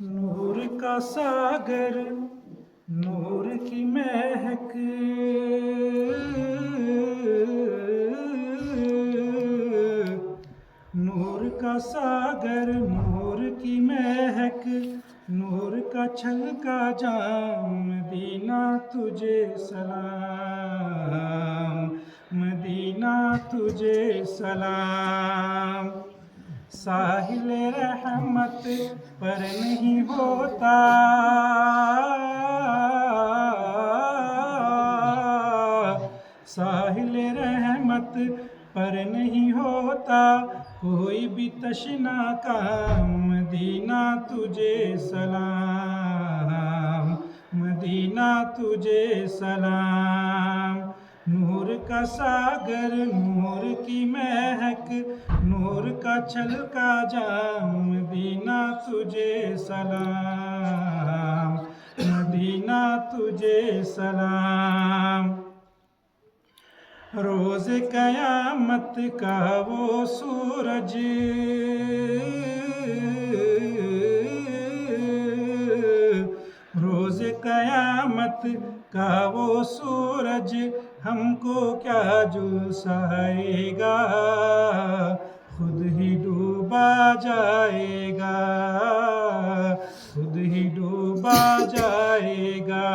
نور کا ساگر، نور کی مہک، نور کا ساگر، نور کی مہک، نور کا چھلکا جام، مدینہ تجھے سلام، مدینہ تجھے سلام۔ ساحل رحمت پر نہیں ہوتا، ساحل رحمت پر نہیں ہوتا کوئی بھی تشنا کام، مدینہ تجھے سلام، مدینہ تجھے سلام۔ نور کا ساگر، نور کی مہک، نور کا چھلکا جام، مدینہ تجھے سلام، مدینہ تجھے سلام۔ روز قیامت کا وہ سورج، روز قیامت کا وہ سورج ہم کو کیا جھلسائے گا، خود ہی ڈوبا جائے گا، خود ہی ڈوبا جائے گا۔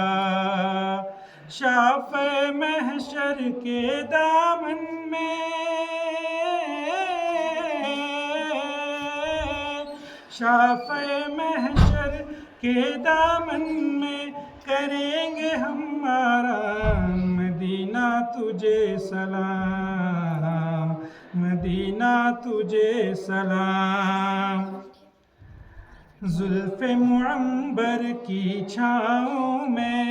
شافع محشر کے دامن میں، شافع محشر کے دامن میں کریں گے ہم آرام، مدینہ تجھے سلام، مدینہ تجھے سلام۔ زلف معنبر کی چھاؤں میں،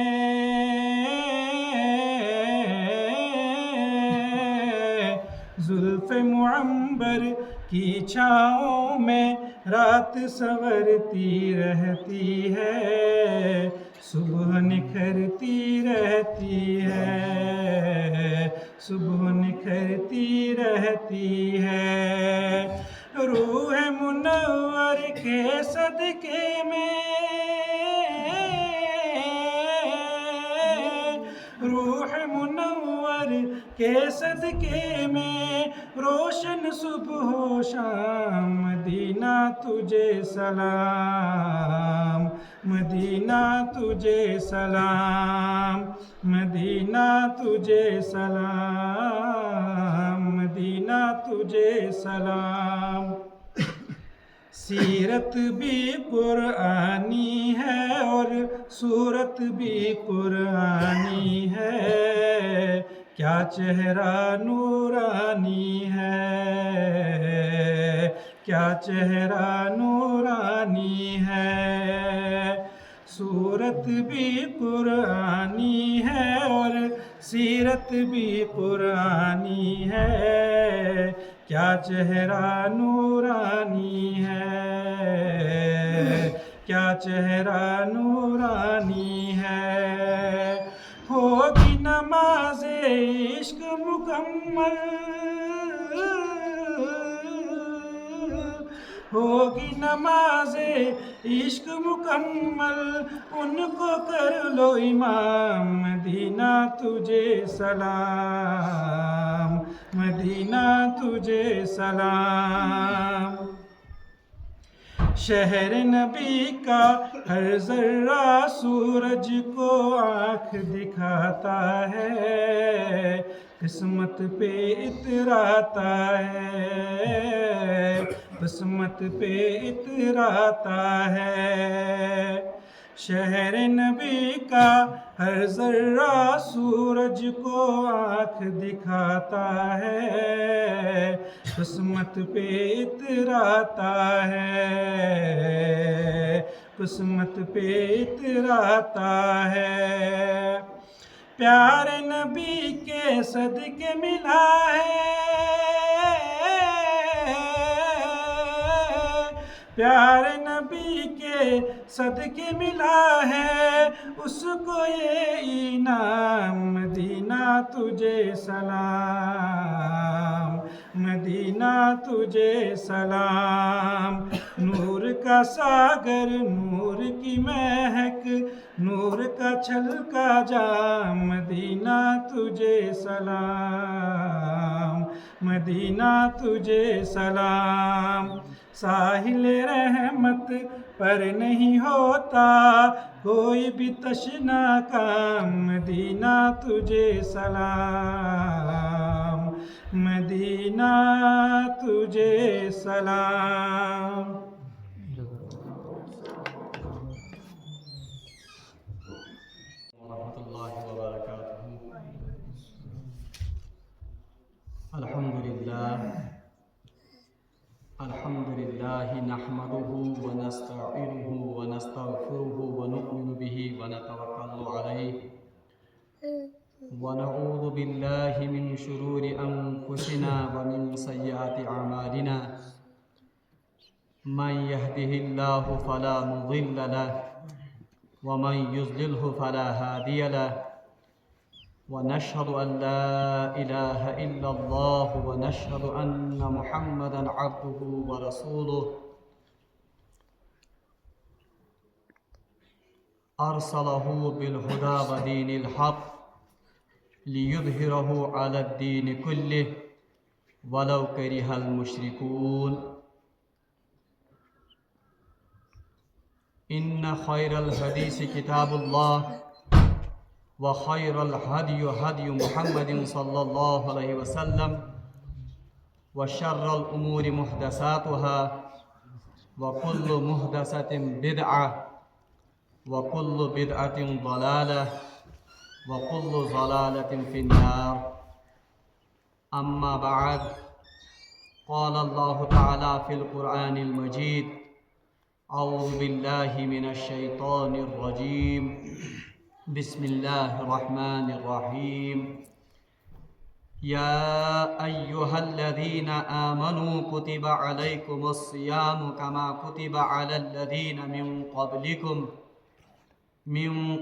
زلف معنبر کی چھاؤں میں رات سنورتی رہتی ہے، صبح نکھرتی رہتی ہے، صبح نکھرتی رہتی ہے۔ روح منور کے صدقے میں، روح منور کے صدقے میں روشن صبح و شام، مدینہ تجھے سلام، مدینہ تجھے سلام، مدینہ تجھے سلام، مدینہ تجھے سلام۔ سیرت بھی قرآنی ہے اور صورت بھی قرآنی ہے، کیا چہرہ نورانی ہے، کیا چہرہ نورانی ہے۔ صورت بھی قرآنی ہے اور سیرت بھی قرآنی ہے، کیا چہرہ نورانی ہے، کیا چہرہ نورانی ہے۔ ہوگی نماز عشق مکمل، ہوگی نماز عشق مکمل، ان کو کر لو امام، مدینہ تجھے سلام، مدینہ تجھے سلام۔ شہر نبی کا ہر ذرہ سورج کو آنکھ دکھاتا ہے، قسمت پہ اتراتا ہے، قسمت پہ اتراتا ہے۔ شہر نبی کا ہر ذرہ سورج کو آنکھ دکھاتا ہے، قسمت پہ اتراتا ہے، قسمت پہ اتراتا ہے۔ پیارے نبی کے صدقے ملا ہے، پیارے نبی کے صدقے ملا ہے اس کو یہ انعام، مدینہ تجھے سلام، مدینہ تجھے سلام۔ نور کا ساگر، نور کی مہک، نور کا چھلکا جام، مدینہ تجھے سلام، مدینہ تجھے سلام۔ ساحل رحمت پر نہیں ہوتا کوئی بھی تشنا کام، مدینہ تجھے سلام، مدینہ تجھے سلام۔ ورحمۃ اللہ وبرکاتہ۔ الحمد للہ نحمده ونستعینه ونستغفره ونؤمن به ونتوکل علیہ ونعوذ باللہ من شرور انفسنا ومن سیئات اعمالنا، من يهده الله فلا مضل له ومن يضلله فلا هادي له، ونشهد أن لا إله إلا الله ونشهد أن محمدا عبده ورسوله، أرسله بالهدى ودين الحق ليظهره على الدين كله ولو كره المشركون۔ إن خير الحديث كتاب الله وخير الهدي هدي محمد صلى الله عليه وسلم، وشر الأمور محدثاتها وكل محدثة بدعة وكل بدعة ضلالة وكل ضلالة في النار۔ أما بعد، قال الله تعالى في القرآن المجيد: أعوذ بالله من الشيطان الرجيم، بسم الله الرحمن الرحيم، يا أيها الذين آمنوا كتب عليكم الصيام كما كتب على الذين من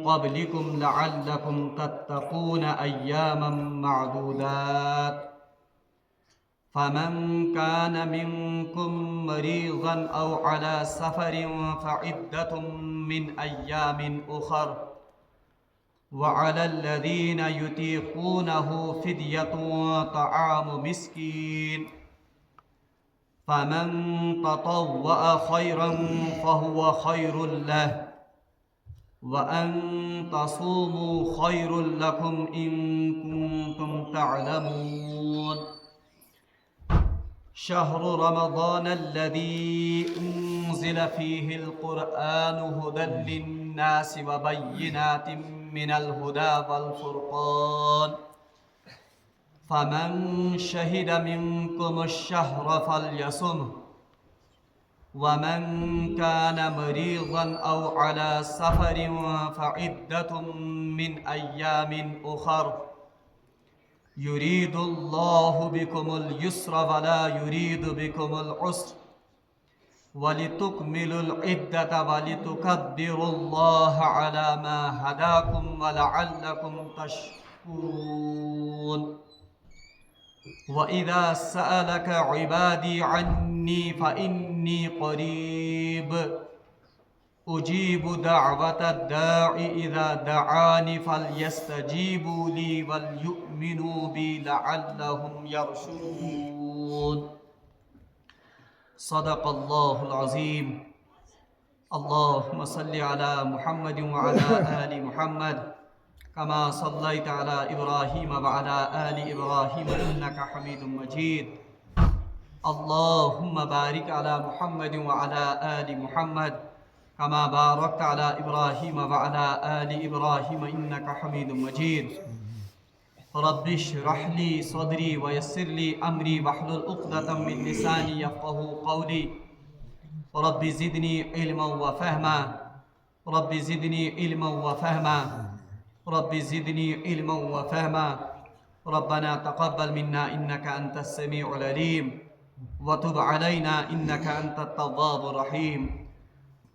قبلكم لعلكم تتقون أياما معدودات، فمن كان منكم مريضا أو على سفر فعدة من أيام أخر، وعلى الذين يطيقونه فدية طعام مسكين، فمن تطوع خيرا فهو خير له، وأن تصوموا خير لكم إن كنتم تعلمون۔ شهر رمضان الذي أنزل فيه القرآن هدى للناس وبينات من الهدى والفرقان، فمن شهد منكم الشهر فليصمه، ومن كان مريضا أو على سفر فعدة من أيام أخر، يريد الله بكم اليسر ولا يريد بكم العسر، ولتكملوا العدة ولتكبروا الله على ما هداكم ولعلكم تشكرون۔ وإذا سألك عبادي عني فإني قريب أجيب دعوة الداع إذا دعاني فليستجيبوا لي وليؤمنوا بي لعلهم يرشدون۔ صدق الله العظيم۔ اللهم صل على محمد وعلى آل محمد كما صليت على إبراهيم وعلى آل إبراهيم إنك حميد مجيد۔ اللهم بارك على محمد وعلى آل محمد كما باركت على إبراهيم وعلى آل إبراهيم إنك حميد مجيد۔ رب اشرح لي صدري ويسر لي أمري واحلل عقدة من لساني يفقهوا قولي۔ رب زدني علما وفهما، رب زدني علما وفهما، رب زدني علما وفهما۔ ربنا تقبل منا إنك أنت السميع العليم وتب علينا إنك أنت التواب الرحيم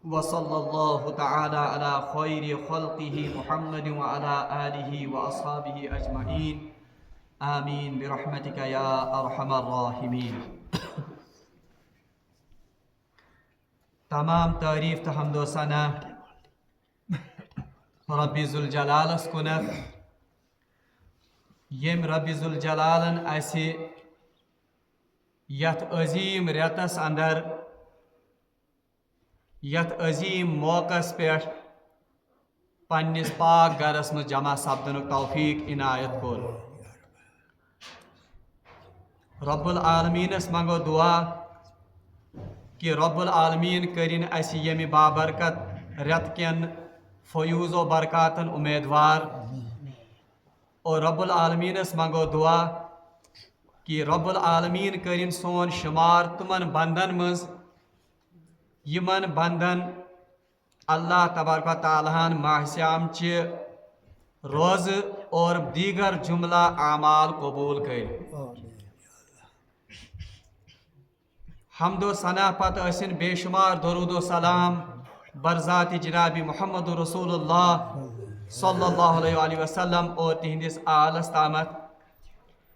وصلى الله تعالى على خير خلقه محمد وعلى آله وأصحابه أجمعين آمين برحمتك يا أرحم الراحمين. تمام تعریف تو حمد و ثنا رب ذوالجلالس کنت یم رب ذوالجلالن اسی یت عظیم ریتس اندر یت عظیم موقع پیٹھ پنس پاک گرس مز جمع سپدن توفیق عنایت کور. رب العالمینس منگو دعا کہ رب العالمین کرن اس یمی بابرکت رت کن فیوز و برکاتن امیدوار. اور رب العالمینس منگو دعا کہ رب العالمین کرن سون شمار تمن بندن مز یمن بندن اللہ تبارک و تعالیٰ ماہ سیام چہ روز اور دیگر جملہ اعمال قبول کر. حمد و ثنا پتہ ٲسِن بے شمار درود و سلام برذات جناب محمد رسول اللہ صلی اللہ علیہ وآلہ وسلم اور تہندس آلس تامت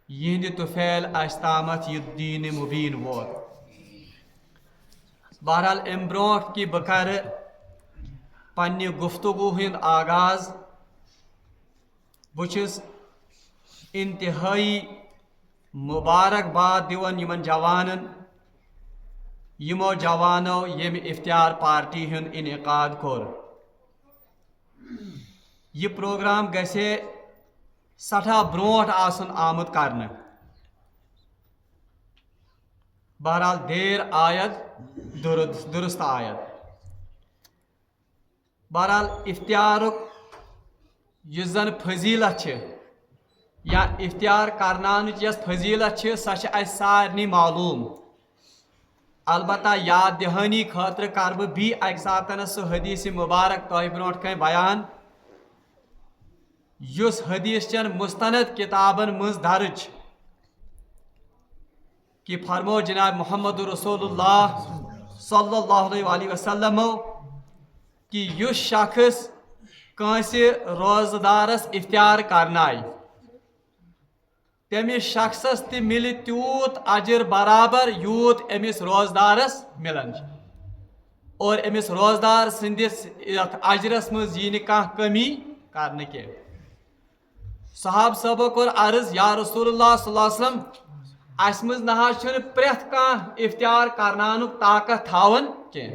یہند طفیل اس تامت یہ دین مبین ووت. بہرحال ام برونٹھ کہ بہ کر پنہ گفتگو ہند آغاز بچس انتہائی مبارکباد دِوان یمن جوانن یمو جوانو یم افطار پارٹی ہند انعقاد کور. یہ پروگرام گژھِ سٹھا برونٹھ آسن آمد کرنے. بہرحال دیر آید درست آید. بہرحال افطارک یس زن فضیلت چھ یا افطار کرنانچ یس فضیلت چھ سہ چھ اس سارنی معلوم. البتہ یاد دہانی خاطر کر بہ بی اکہ ساتن سہ حدیث مبارک تہ برونٹھ کن بیان یس حدیث چن مستند کتابن مز درج کہ فرمو جناب محمد رسول اللہ صلی اللہ علیہ وآلہ وسلم کہ یس شخص کانس روزدارس افطار کرنائے تمس شخصس تہ مل تیوت اجر برابر یوت امس روزدارس ملان. اور امس روزدار سندس اجرس مز یہ کھانا کمی کرنے کی. صحاب صاحبو کور عرض یا رسول اللہ صلی اللہ علیہ وسلم اس مز نہ چھ پریت کان افطار کرنانک طاقت تھاون کی.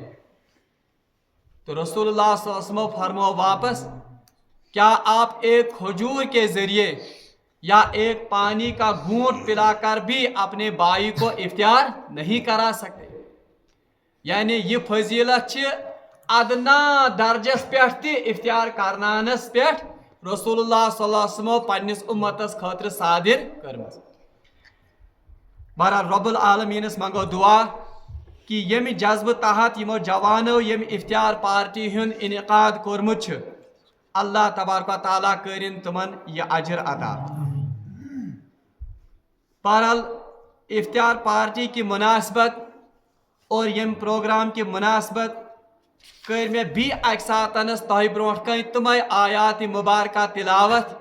تو رسول اللہ صلی اللہ علیہ وسلم فرمو واپس کیا آپ ایک کھجور کے ذریعے یا ایک پانی کا گھونٹ پلا کر بھی اپنے بھائی کو افطار نہیں کرا سکتے. یعنی یہ فضیلت چھ ادنا درجس پیٹھ تہ افطار کرنانس پیٹھ رسول اللہ صلی اللہ علیہ وسلم پنس امتس خاطر صادر کرمز. بہرحال رب العالمینس منگو دعا کہ یم جذبہ تحت یمو جوانو یم افطار پارٹی ہند انعقاد کورمت چھ اللہ تبارک و تعالیٰ کرن تمن یہ اجر عطا. بہرحال افطار پارٹی کی مناسبت اور یم پروگرام کی مناسبت کر میں بھی اکہ ساتنس تہ برونٹھ کن تمے آیات مبارکہ تلاوت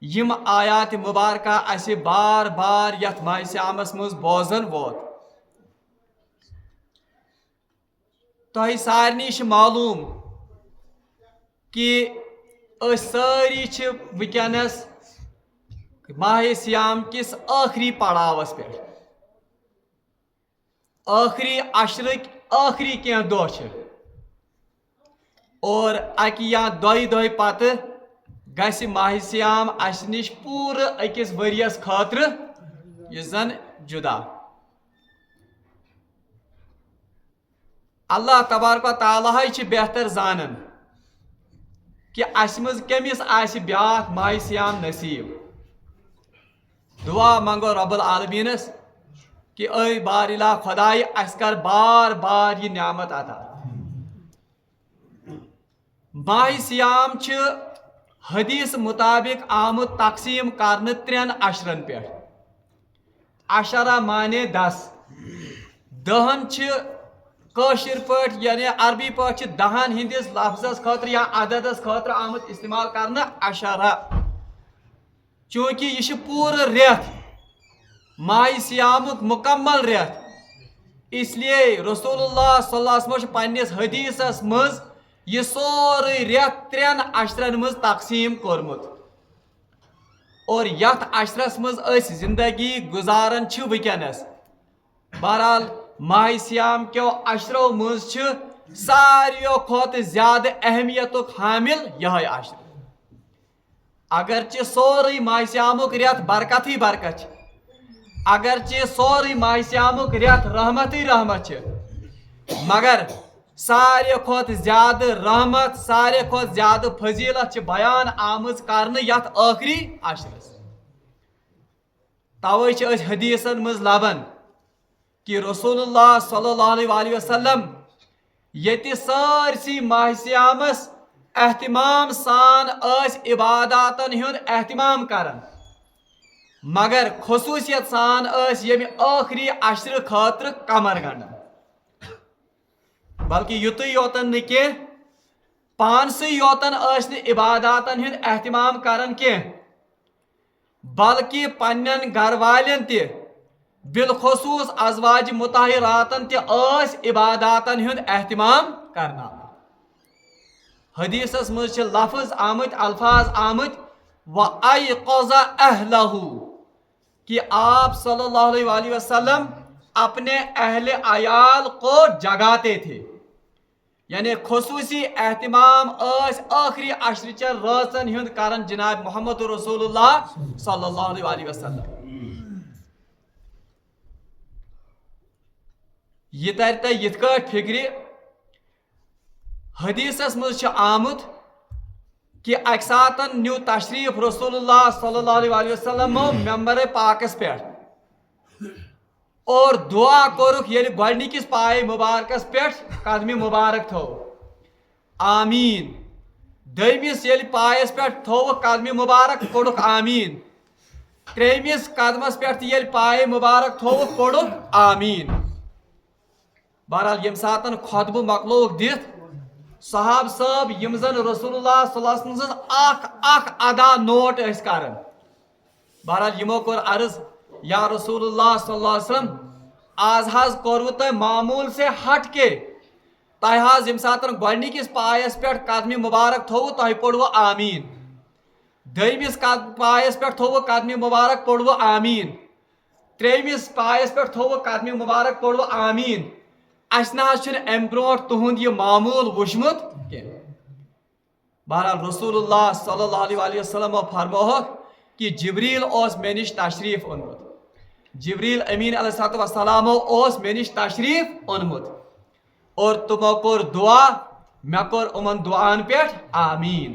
یم آیات مبارکہ اس بار بار یتھ ماہ سیامس مز بوزن ووت. تہ سارنی معلوم کہ ساری ونکس ماہ سیام کس آخری پڑاوس پہ آخری عشرک آخری کی دہ اور اکہ یا دہ پتہ گژھِ ماہ سیام اس نش پور اکس وریس خاطر یہ زن جدا. اللہ تبارک و تعالیٰ چھ بہتر زانن کہ اس مز کمس آس بیاکھ ماہ سیام نصیب. دعا منگو رب العالمینس کہ اے بار الہ خدائے اس کر بار بار یہ نعمت عطا. ماہ سیام چھ حدیث مطابق آمد تقسیم کرنے 3 عشرن پہ. عشرہ مانے 10 دہن کاشر پٹ یعنی عربی پٹ دہن ہندس لفظس خاطر یا عددس خاطر آمت استعمال کرنا عشرہ چونکہ یہ پور ریت ماہ سیامک مکمل ریت اس لیے رسول اللہ صلی اللہ علیہ وسلم پنس حدیثس مز یہ سوری ریت 3 عشرن مز تقسیم کورمت اور یت عشرس مز اس زندگی گزارن ونکس بہرحال ماہ سیام کیو عشرو مز ساروی کھت زیادہ اہمیت حامل یہ عشر اگرچہ سوری ماہ سیامک ریت برکت ہی برکت اگرچہ سوری ماہ سیامک ریت رحمت ہی رحمت مگر ساروی کھت زیادہ رحمت ساروی کھت زیادہ فضیلت بیان آمز کرنے یت آخری عشرس توے اس حدیثن مز لبان کہ رسول اللہ صلی اللہ علیہ وسلم یت سارسی ماہ سیامس اہتمام سان عباداتن ہند اہتمام کرن مگر خصوصیت سان یم آخری عشر خاطر کمر گنڈن بلکہ یوتھی یوتن نی پانسی یوتن عباداتن ہند اہتمام کرن کی بلکہ پنن گھر والن تہ بالخصوص ازواج مطہراتن تہ عباداتن ہند اہتمام کرنا حدیثس مز لفظ آمت الفاظ آمت وَأَيْقَظَ أَهْلَهُ کہ آپ صلی اللہ علیہ وسلم اپنے اہل عیال کو جگاتے تھے یعنی خصوصی اہتمام آخری عشر چن رازن ہند کرن جناب محمد رسول اللہ صلی اللہ علیہ وسلم یہ ترتا یت کٹ فکر حدیثس مز آمت کہ اکہ ساتن نیو تشریف رسول اللہ صلی اللہ علیہ وسلم ممبر پاکس پہ اور دعا کورک یل گوڈنکس پائے مبارکس پہ قدم مبارک تھو آمین دمس یل پائس پہ تھو قدم مبارک کوڑک آمین تریمس قدمس پہ یل پائے مبارک تھو کوڑک آمین بہرحال یم ساتن خطبہ مکلوک دت صحاب صاحب یم زن رسول اللہ صلی اللہ علیہ وسلم اخ ادا نوٹ اس کرن بہرحال یمو کور عرض یا رسول اللہ صلی اللہ علیہ وسلم آز حض کورو تہ معمول سے ہٹ کے تہ حض یم ساتن گوڈنکس پایس پہ قدم مبارک تھو تہ پڑو آمین دمس پایس پہ تھو قدم مبارک پڑو آمین تریمس پایس پہ تھو قدم مبارک پڑو آمین اس نہ ام برونٹ تہند یہ معمول وچمت کی بہرحال رسول اللہ صلی اللہ علیہ وسلم فرموک کہ جبریل اوس مے نش تشریف اونمت جبریل امین علیہ السلام اوس مے نش تشریف اونمت اور تمو کور دعا مے کور امن دعان پہ آمین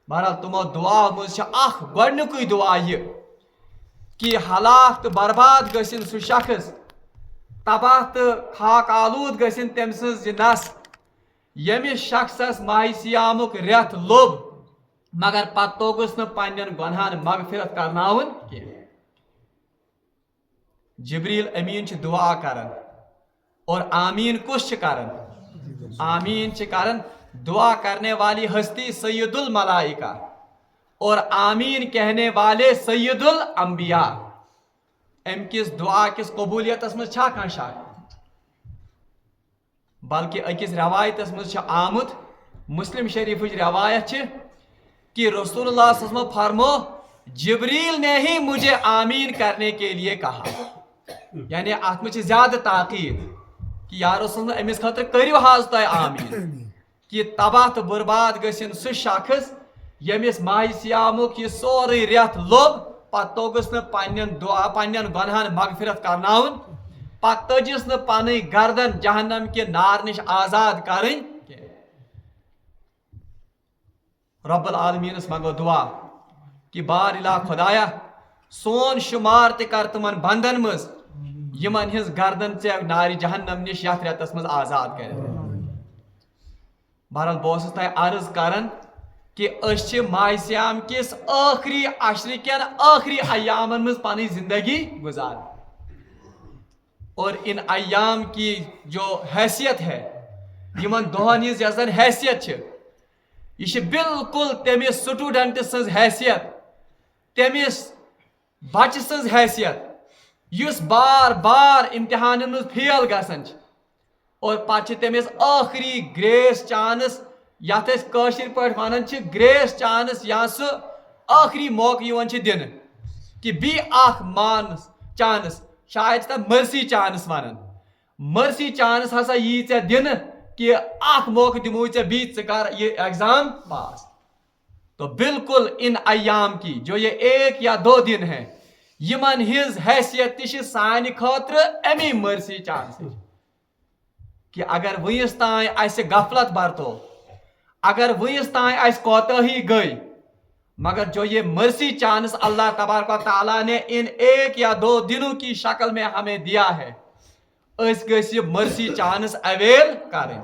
بہرحال تمو دعا مز اخ گوڈنکے دعا یہ کہ ہلاک تو برباد گژھن سہ شخص تباہ تو خاک آلود گژھن تم سز نس یمس شخصس ماہ سیامک ریت لوب مگر پتہ توگس پنن گنہان مغفرت کرناون کی جبریل امین دعا کرن اور آمین کس کرن آمین کرن دعا کرنے والی ہستی سید الملائکہ اور آمین کہنے والے سید الانبیاء ام کس دعا کس قبولیتس مز کھانا شک بلکہ اکس روایتس مز آمت مسلم شریف روایت کہ رسول اللہ صلی اللہ علیہ وسلم فرمو جبریل نے ہی مجھے آمین کرنے کے لیے کہا یعنی ات مجھ زیادہ تاکید کہ یا رسول اللہ امس خاطر کریو حاض تہ آمین کہ تباہ تو برباد گژھن سہ شخص یمس ماہ سیامک یہ سوری ریت لوب پتہ توگس پنن دعا پنن گنہان مغفرت کرناون پتہ تجس پن گردن جہنم کے نار نش آزاد کرن رب العالمینس منگو دعا کہ بار الہ خدایا سون شمار تہ کر تمن بندن مز یمن ہز گردن ژے نار جہنم نش یتھ ریتس مز آزاد کر بہرحال بہت تہ عرض کرن کہ اس ماہ سیام کس آخری عشر کن آخری ایامن مز پنی زندگی گزار اور ان ایام کی جو حیثیت ہے یمن دہن ہز یس زن حیثیت یہ بالکل تمس سٹوڈنٹ سز حیثیت تمس بچہ سز حیثیت یس بار بار امتحان مز فیل گژھان اور پتہ تمس آخری گریس چانس یت کاشر پٲٹھۍ ونان گریس چانس یا سہ آخری موقع یوان دن کہ بی اخ مانس چانس شاید تم مرسی چانس ونان مرسی چانس ہسا یی ژے دن کہ اخ موقع دمو ژے بی ژٕ کر یہ ایگزام پاس. تو بالکل ان ایام کی جو یہ 1 یا 2 دن ہیں یمن ہز حیثیت تہ سانہ خاطر امی مرسی چانس کہ اگر ونس تان اس غفلت برتو اگر ونس تان اس کوتاہی گئی مگر جو یہ مرسی چانس اللہ تبارک و تعالیٰ نے ان 1 یا 2 دنوں کی شکل میں ہمیں دیا ہے اس گژھِ یہ مرسی چانس اویل کریں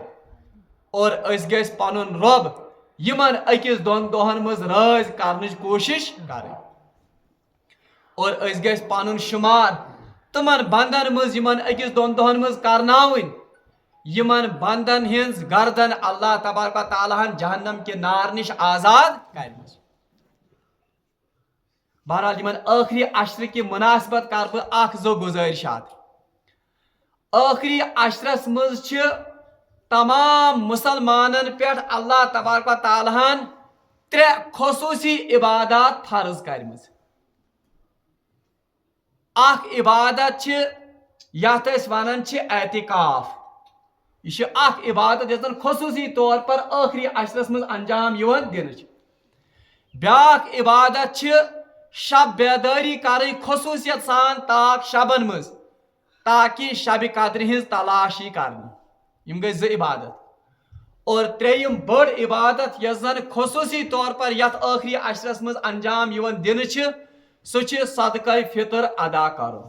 اور اس گژھِ پنن رب یمن اکس 2 دہن مز راز کرنچ کوشش کریں اور اس گژھِ پنن شمار تمن بندن مز یمن اکس 2 دہن مز کرناوٕنۍ یمن بندن ہنز گردن اللہ تبارک و تعالیٰ جہنم کے نار نش آزاد کرمز. بہرحال یمن آخری عشر کی مناسبت کر بہ اخ زو گزارشات. آخری عشرس مز چھ تمام مسلمانن پیٹھ اللہ تبارک و تعالیٰ 3 خصوصی عبادات فرض کرمز. اخ عبادت چھ یتھ أسۍ ونان چھ اعتکاف. یہ اخ عبادت یس خصوصی طور پر آخری عشرس مز انجام یوان دن. بیاکھ عبادت چھ شب بیداری کریں خصوصیت سان تاک شبن مز تاکہ شب قدر ہز تلاشی کرنی. یم گئی 2 عبادت. اور 3یم بڑ عبادت یس زن خصوصی طور پر یت آخری عشرس مز انجام یوان دن سہ چھ صدقہ فطر ادا کرو.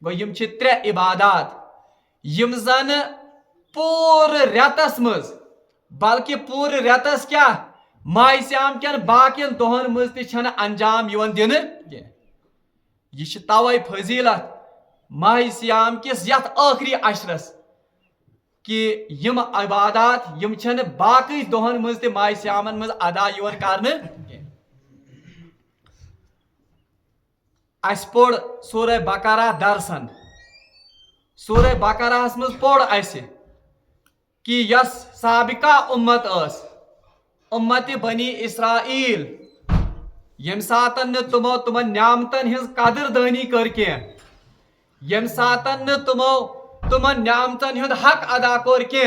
گو یم چھ 3 عبادات یم زن پور ریتس مز بلکہ پور ریتس کیا ماہ سیام کن باقین دہن مز تہ انجام یوان دن یہ توے فضیلت ماہ سیام کس یت آخری عشرس کہ یم عبادات یم چھن باقی دہن مز تہ ماہ سیامن مز ادا یوان کرنے. اس پوڑ سورہ بقرہ درسن سورہ بقرہ مز پوڑ اس کہ یس سابقہ امت اس امت بنی اسرائیل یم ساتن نے تمو تمن نعمتن ہز قدر دانی کر کی یم ساتن نے تمو تمن نعمتن ہند حق ادا کر کی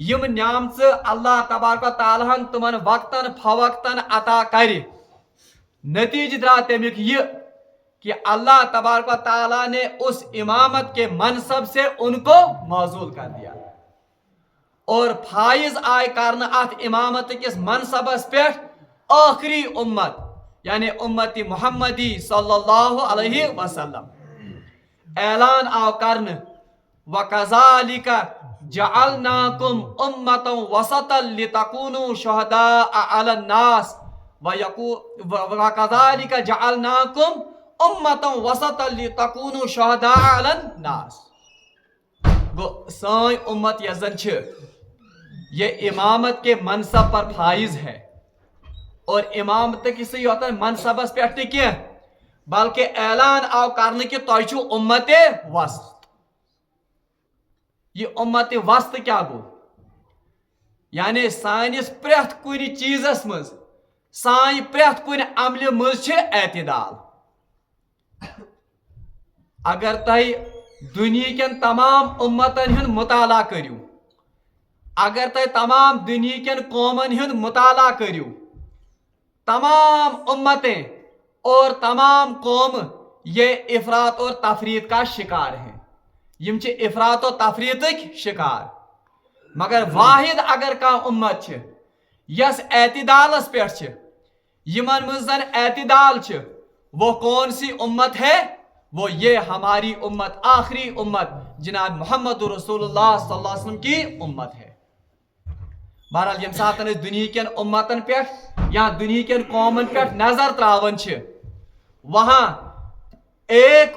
یم نعمت اللہ تبارک و تعالیٰ تمن وقتن فوقتن عطا کر نتیجہ درا تمیک یہ کہ اللہ تبارک و تعالیٰ نے اس امامت کے منصب سے ان کو معزول کر دیا اور فائز آئے کرنا ات امامت کس منصبس پیٹھ آخری امت یعنی امت محمدی صلی اللہ علیہ وسلم. اعلان آو کرن وَكَذَلِكَ جَعَلْنَاكُمْ أُمَّةً وَسَطًا لِتَكُونُوا شُهَدَاءَ عَلَى النَّاسِ وَكَذَلِكَ جَعَلْنَاكُمْ أُمَّةً وَسَطًا لِتَكُونُوا شُهَدَاءَ عَلَى النَّاسِ. گو سائیں امت یزن چھ یہ امامت کے منصب پر فائز ہے اور امامت کسی ہوتا ہے منصبس پیٹھ کی بلکہ اعلان آو کرنے کی توچو امت وسط. یہ امت وسط کیا گو یعنی سانس پریت کن چیزس مز سان پریت کن عمل مز چھ اعتدال. اگر تہ دنیا کن تمام امتن ہند مطالعہ کریو اگر تہ تمام دنیا کن قومن ہند مطالعہ کریو تمام امتیں اور تمام قوم یہ افراط اور تفریط کا شکار ہیں. یم چھ افراط و تفریطک شکار مگر واحد اگر کا امت چھ یس اعتدالس پیٹھ چھ یمن مز زن اعتدال چھ وہ کون سی امت ہے وہ یہ ہماری امت آخری امت جناب محمد رسول اللہ صلی اللہ علیہ وسلم کی امت ہے. بہرحال یم ساتن دنیا کن امتن پیٹھ یا دنیا کن قومن پیٹھ نظر تراون چھ وہاں ایک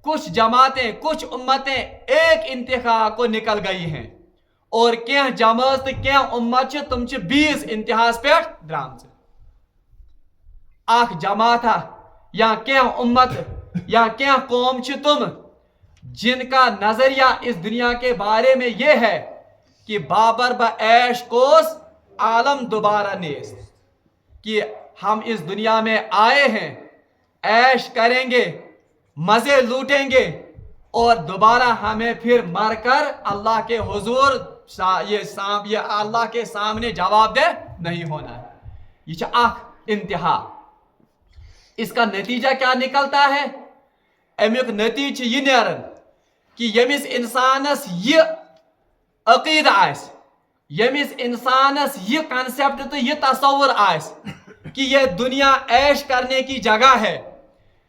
कुछ जमातें कुछ उम्मतें एक इंतहा को निकल गई हैं और क्या जमात क्या उम्मत तुम 20 इंतहास पे द्राम अख जमात या क्या उम्मत या क्या कौम तुम जिनका नजरिया इस दुनिया के बारे में यह है कि बाबर ब ऐश कोस आलम दोबारा नेस, कि हम इस दुनिया में आए हैं, ऐश करेंगे, मजे लूटेंगे और दोबारा हमें फिर मरकर अल्लाह के हुजूर ये अल्लाह के सामने जवाब दे नहीं होना है। ये अख इंतहा। इसका नतीजा क्या निकलता है? अमुक नतीज यह नेरन कि यमिस इंसानस ये अकीद आस, यमिस इंसानस ये कंसेप्ट तो ये तस्वुर आस कि यह दुनिया ऐश करने की जगह है,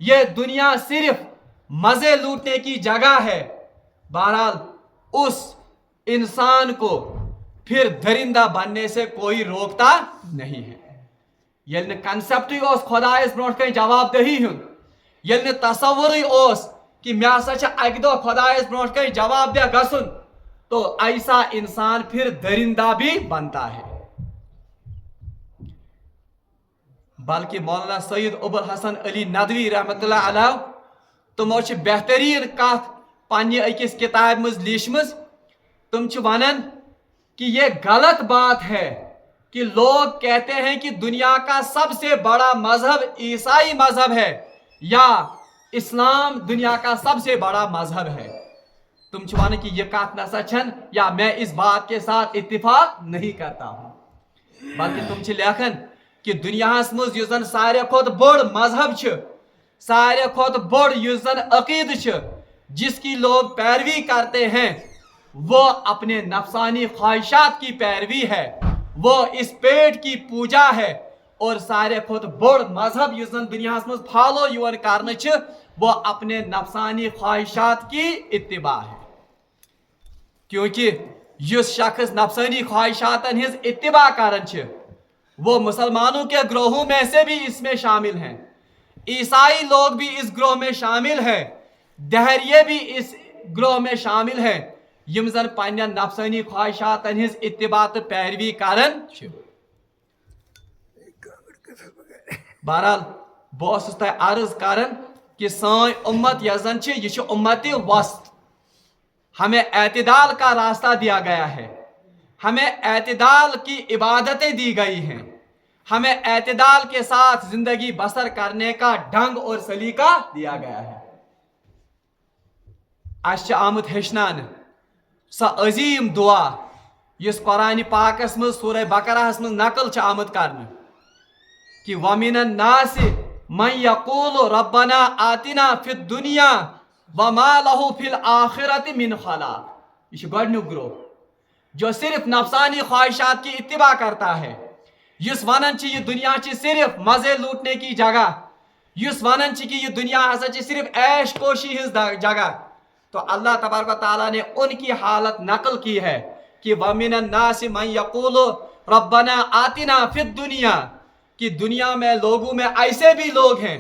यह दुनिया सिर्फ मजे लूटने की जगह है, बहरहाल उस इंसान को फिर दरिंदा बनने से कोई रोकता नहीं है। यह कंसेप्ट खुदायस ब्रोह कहीं जवाबदेही हुन, यह तस्वुर कि मे हसा अक दो खुदायस ब्रोह कहीं जवाब दे गसुन, तो ऐसा इंसान फिर दरिंदा भी बनता है। बल्कि मौलाना सैयद अबुल हसन अली नदवी रहमतुल्लाह अलैह तमो बेहतरीन कथ पन्ने अकिस किताब मज लिखमज। तुम वनन कि यह गलत बात है कि लोग कहते हैं कि दुनिया का सबसे बड़ा मजहब ईसाई मजहब है या इस्लाम दुनिया का सबसे बड़ा मजहब है। तुम वन कि यह कथ नसा छन या मैं इस बात के साथ इत्तिफाक नहीं करता हूं, बल्कि तुम लेखन कि दुनिया मज युजन सारे खोत बड़ मजहब सारे खोत बड़ युजन अकीद जिसकी लोग पैरवी करते हैं वो अपने नफसानी ख्वाहिशात की पैरवी है, वो इस पेट की पूजा है। और सारे खुद बड़ मजहब युजन दुनिया मज फॉलो युवन करने वो अपने नफसानी ख्वाहिशात की इत्तिबा है, क्योंकि जिस शख्स नफसानी ख्वाहिशात हिज इत्तिबा करन वो मुसलमानों के ग्रोहों में से भी इसमें शामिल हैं, ईसाई लोग भी इस ग्रोह में शामिल हैं, दहरिये भी इस ग्रोह में शामिल हैं, यम जन पन्ने नफसानी ख्वाहिशात हिज इत्तिबा तो पैरवी करन। बहरहाल बस तह अर्ज करन कि सान उम्मत यजन यह उम्मत वस्त, हमें एतदाल का रास्ता दिया गया है, हमें एतदाल की इबादतें दी गई हैं, हमें एतदाल के साथ जिंदगी बसर करने का ढंग और सलीका दिया गया है। अश आमुत हेचनान स अजीम दुआ यस कुरान पाकस मज सूरह बकराहस मज नकल आमुत करने कि वमिनन नास मन यकूलु रब्बना आतिना फिद दुनिया वमा लहु फिल आखिरति मिन खलाक। यह गोडनुक ग्रोह जो सिर्फ नफसानी ख्वाहिशात की इत्तिबा करता है, युस वनन यह दुनिया सिर्फ मजे लूटने की जगह, युस वनन कि यह दुनिया हसा सिर्फ ऐश कोशी हिज जगह, तो अल्लाह तबारक व तआला ने उनकी हालत नकल की है कि वमिनन नास मन यकूलु रब्बना आतिना फिद दुनिया, कि दुनिया में लोगों में ऐसे भी लोग हैं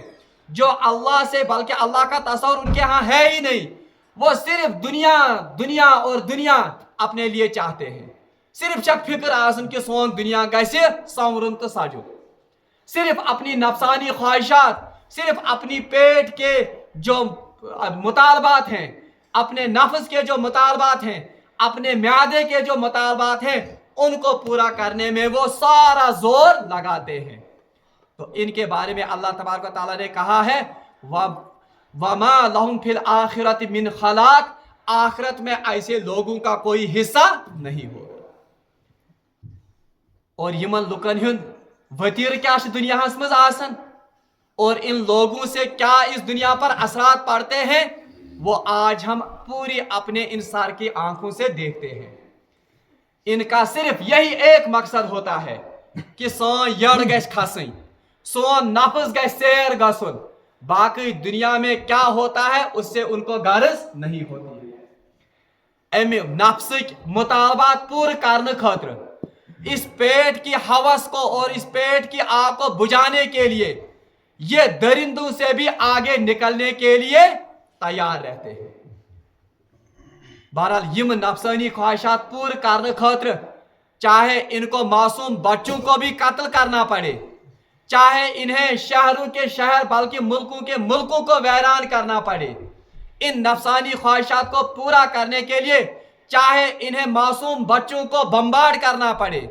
जो अल्लाह से बल्कि अल्लाह का तस्वर उनके यहाँ है ही नहीं, वो सिर्फ दुनिया दुनिया और दुनिया अपने लिए चाहते हैं, सिर्फ शक फिक्र आसन के सोन दुनिया कैसे संवरन तो साजो, सिर्फ अपनी नफसानी ख्वाहिशात, सिर्फ अपनी पेट के जो मुतालबात हैं, अपने नफ्स के जो मुतालबात हैं, अपने म्यादे के जो मुतालबात हैं, उनको पूरा करने में वो सारा जोर लगाते हैं। तो इनके बारे में अल्लाह तबारक व तआला ने कहा है वमा लहुम फिल आखिरति मिन खलाक, आखिरत में ऐसे लोगों का कोई हिस्सा नहीं होगा। और यमन लुकन हुंद वतीर क्या दुनिया मज आसन और इन लोगों से क्या इस दुनिया पर असरात पड़ते हैं, वो आज हम पूरी अपने इन सर की आंखों से देखते हैं। इनका सिर्फ यही एक मकसद होता है कि सोन यड़ गस खसई, सोन नफ्स गस सैर गसुन, बाकी दुनिया में क्या होता है उससे उनको गर्ज नहीं होती है। अमे नफ्स मुतालबात पूरे करने खातिर इस पेट की हवस को और इस पेट की आग को बुझाने के लिए, ये दरिंदों से भी आगे निकलने के लिए तैयार रहते हैं। बहरहाल यम नफसानी ख्वाहिशात पूर्ण करने खातिर चाहे इनको मासूम बच्चों को भी कत्ल करना पड़े, चाहे इन्हें शहरों के शहर बल्कि मुल्कों के मुल्कों को वैरान करना पड़े, इन नफसानी ख्वाहिशात को पूरा करने के लिए चाहे इन्हें मासूम बच्चों को बम्बार्ड करना पड़े,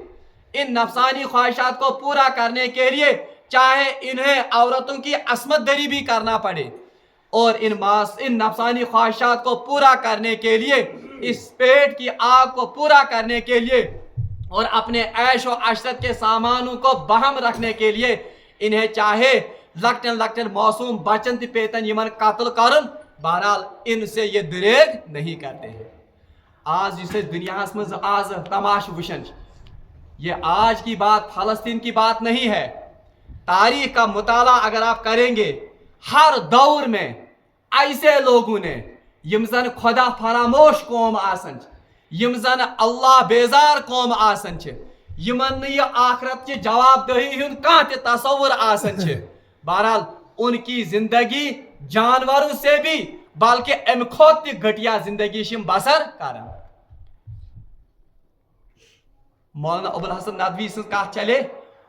इन नफसानी ख्वाहिशात को पूरा करने के लिए चाहे इन्हें औरतों की असमत दरी भी करना पड़े, और इन नफसानी ख्वाहिशात को पूरा करने के लिए, इस पेट की आग को पूरा करने के लिए और अपने ऐश व अशरत के सामानों को बहम रखने के लिए इन्हें चाहे लकटन लकटन मासूम बचन ते पेतन यमन कत्ल करन, बहरहाल इनसे ये दरेग नहीं करते हैं। आज इस दुनिया में आज तमाश वुशन, ये आज की बात फलस्तीन की बात नहीं है। तारीख का मुताला अगर आप करेंगे, हर दौर में ऐसे लोगों ने यम जन खुदा फरामोश कौम आसन, यम जन अल्लाह बेजार कौम आसन, यमन ये आखरत की जवाबदेही हुंद कहां ते तसव्वुर आसन, बहरहाल उनकी जिंदगी जानवरों से भी बल्कि अम खोत ते घटिया जिंदगी बसर कर। मौलाना अबुल हसन नदवी से कहा चले,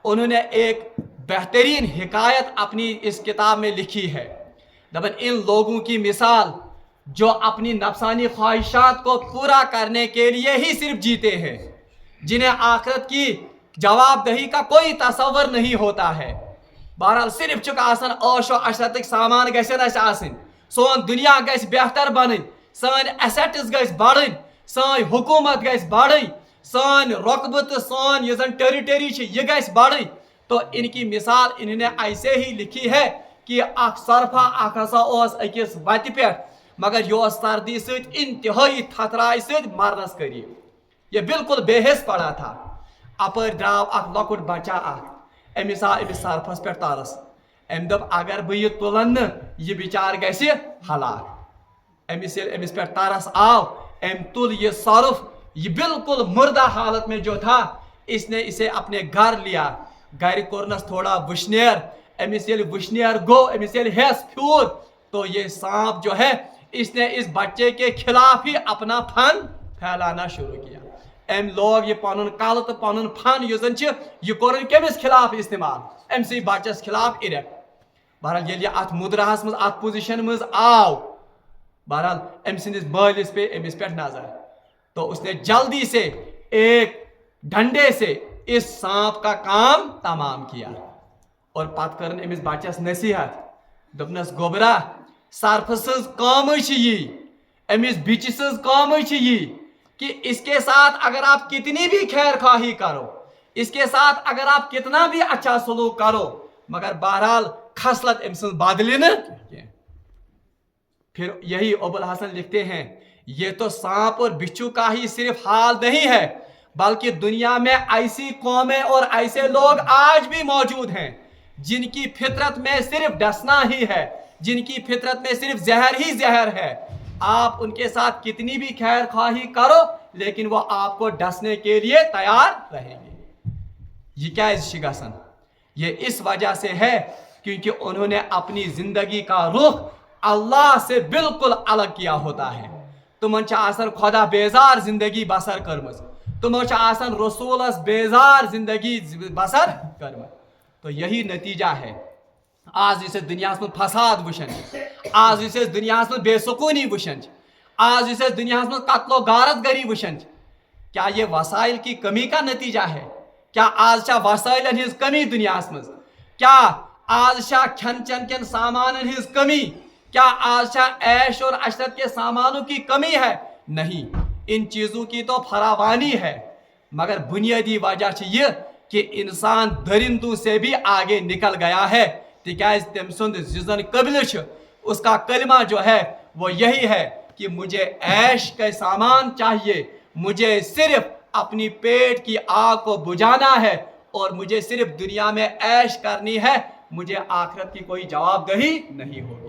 उन्होंने एक बेहतरीन हिकायत अपनी इस किताब में लिखी है। दबन इन लोगों की मिसाल जो अपनी नफसानी ख्वाहिशात को पूरा करने के लिए ही सिर्फ जीते हैं, जिन्हें आखिरत की जवाबदेही का कोई तसव्वुर नहीं होता है। बहरहाल सिर्फ चुक आसन ओशो अशरतक सामान गसन आसन, सोन दुनिया गस बेहतर बन, सन एसेट्स गस बढ़न, सन हुकूमत गस बढ़, सन रकबह तो सन ये जन टेरिटरी ये गस बढ़। तो इनकी मिसाल इन्होंने ऐसे ही लिखी है कि अख सरफा अख हसा अकिस वत पे, मगर यह सर्दी सत इंतहाई थथराय सत मरनस करीब, यह बिल्कुल बेहिस पड़ा था। अपर द्राव अख लकुट बचा अमिस आ अमिस सर्फस पे तरस, अम दप अगर बह यह तुलन न यह बिचार गस हलाक। अमिस पे तरस आव, अम तुल ये सर्फ, ये बिल्कुल मुर्दा हालत में जो था, इसने इसे अपने घर लिया। घर कोरनस थोड़ा वुशनेर, अमिस ये वुशनेर गो, अमिस ये हेस फ्यूर, तो ये सांप जो है इसने इस बच्चे के खिलाफ ही अपना फन फैलाना शुरू किया। अम लोग ये पन कल तो पन फन यह कोर कमिस खिलाफ इस्तेमाल, अमसी बच्चस खिलाफ इरेक्ट। बहरहाल ये अत मुद्राहस मज अत पोजिशन मज आव, बहरहाल अम सिंदिस बालिस पे अमिस पे नजर, तो उसने जल्दी से एक डंडे से इस सांप का काम तमाम किया और पत कर अमिस बच्चस नसीहत, दपनस गोबरा सर्फ सज काम यी, अमिस बिच सज काम यी कि इसके साथ अगर आप कितनी भी खैर खाही करो, इसके साथ अगर आप कितना भी अच्छा सलूक करो, मगर बहरहाल खसलत अम सज बदले न। फिर यही अबुल हसन लिखते हैं, ये तो सांप और बिच्छू का ही सिर्फ हाल नहीं है, बल्कि दुनिया में ऐसी कौमें और ऐसे लोग आज भी मौजूद हैं जिनकी फितरत में सिर्फ डसना ही है, जिनकी फितरत में सिर्फ जहर ही जहर है। आप उनके साथ कितनी भी खैर ख्वाही करो, लेकिन वो आपको डसने के लिए तैयार रहेंगे। ये क्या शिगसन? ये इस वजह से है क्योंकि उन्होंने अपनी जिंदगी का रुख अल्लाह से बिल्कुल अलग किया होता है। तुमन आसन खुदा बेजार जिंदगी बसर कर्मस, तुमो आसन रसूलस बेजार जिंदगी बसर कर्मस। तो यही नतीजा है आज इस दुनिया में फसाद वुशन, आज इस दुनिया में बेसुकूनी वुशन, आज इस दुनिया में कत्लो गारत गरी वुशन। क्या ये वसाइल की कमी का नतीजा है? क्या आज वसाइल हज कमी दुनिया में? क्या आज खन चन के सामान हज कमी? क्या आज ऐश और अशरत के सामानों की कमी है? नहीं, इन चीजों की तो फरावानी है, मगर बुनियादी वजह यह कि इंसान दरिंदों से भी आगे निकल गया है। तिकाज तम सुंद जिजन कबिल उसका कलमा जो है वो यही है कि मुझे ऐश का सामान चाहिए, मुझे सिर्फ अपनी पेट की आग को बुझाना है और मुझे सिर्फ दुनिया में ऐश करनी है, मुझे आखिरत की कोई जवाबदेही नहीं होगी।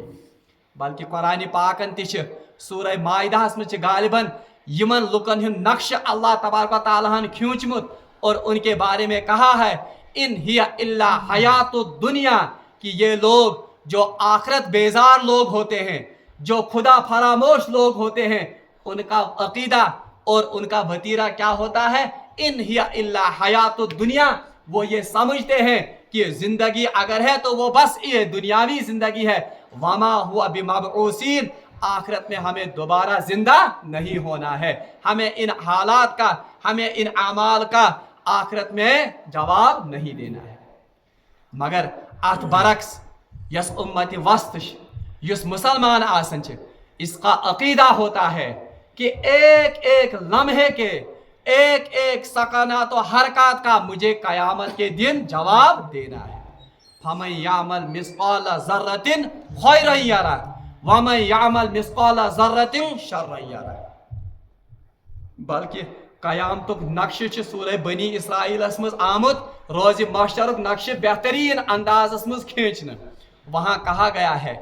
बल्कि कुरान पाकन तिश सूरह माइदास में गालिबन यमन लुकन हुन नक्श अल्लाह तबारक व तआला हन खींचमुत और उनके बारे में कहा है इन हिया इल्ला हयातुद दुनिया, कि ये लोग जो आखिरत बेजार लोग होते हैं, जो खुदा फरामोश लोग होते हैं उनका अकीदा और उनका वतीरा क्या होता है, इन हिया इल्ला हयातुद दुनिया, वो ये समझते हैं कि जिंदगी अगर है तो वो बस ये दुनियावी जिंदगी है, वमा हुआ बिमबऊसीन, आखिरत में हमें दोबारा जिंदा नहीं होना है, हमें इन हालात का, हमें इन अमाल का आखिरत में जवाब नहीं देना है। मगर अत बरक्स यस उम्मत वस्त युस मुसलमान आसन छ, इसका अकीदा होता है कि एक एक लम्हे के, एक एक सकनात और हरकत का मुझे कयामत के दिन जवाब देना है। फमन यामल मिस्काल ज़र्रतिन खैरन यरा वमन यामल मिस्काल ज़र्रतिन शर्रन यरा। बल्कि कयामतुक नक्श छ सूरह बनी इसराइलस मज आमुत, रोज़ महशरुक नक्श बेहतरीन अंदाज़स मज खींचना। वहाँ कहा गया है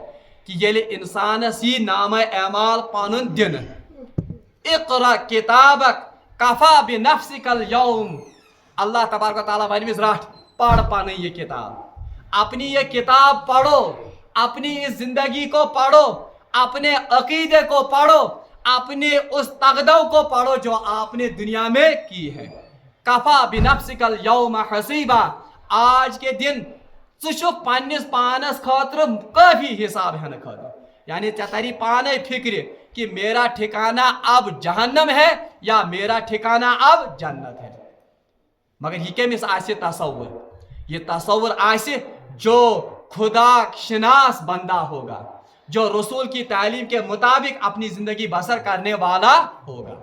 कि ये इंसानस यी नाम एमाल पानुन दिन, इक़रा किताबक कफा बिनफ्सिकल यौम, अल्लाह तबारक व तआला वन राठ पढ़ पाने ये किताब, अपनी ये किताब पढ़ो, अपनी इस जिंदगी को पढ़ो, अपने अकीदे को पढ़ो, अपने उस तगदों को पढ़ो जो आपने दुनिया में की है। कफा बिनफ्सिकल यौम हसीबा, आज के दिन चुशुक पन्निस पानस खातिर काफी हिसाब है न खातिर, यानी तेरी पाने फिक्र कि मेरा ठिकाना अब जहन्नम है या मेरा ठिकाना अब जन्नत है। मगर ये केमिस आसे तसव्वुर, ये तसव्वुर आसे जो खुदा शनास बंदा होगा, जो रसूल की तालीम के मुताबिक अपनी जिंदगी बसर करने वाला होगा।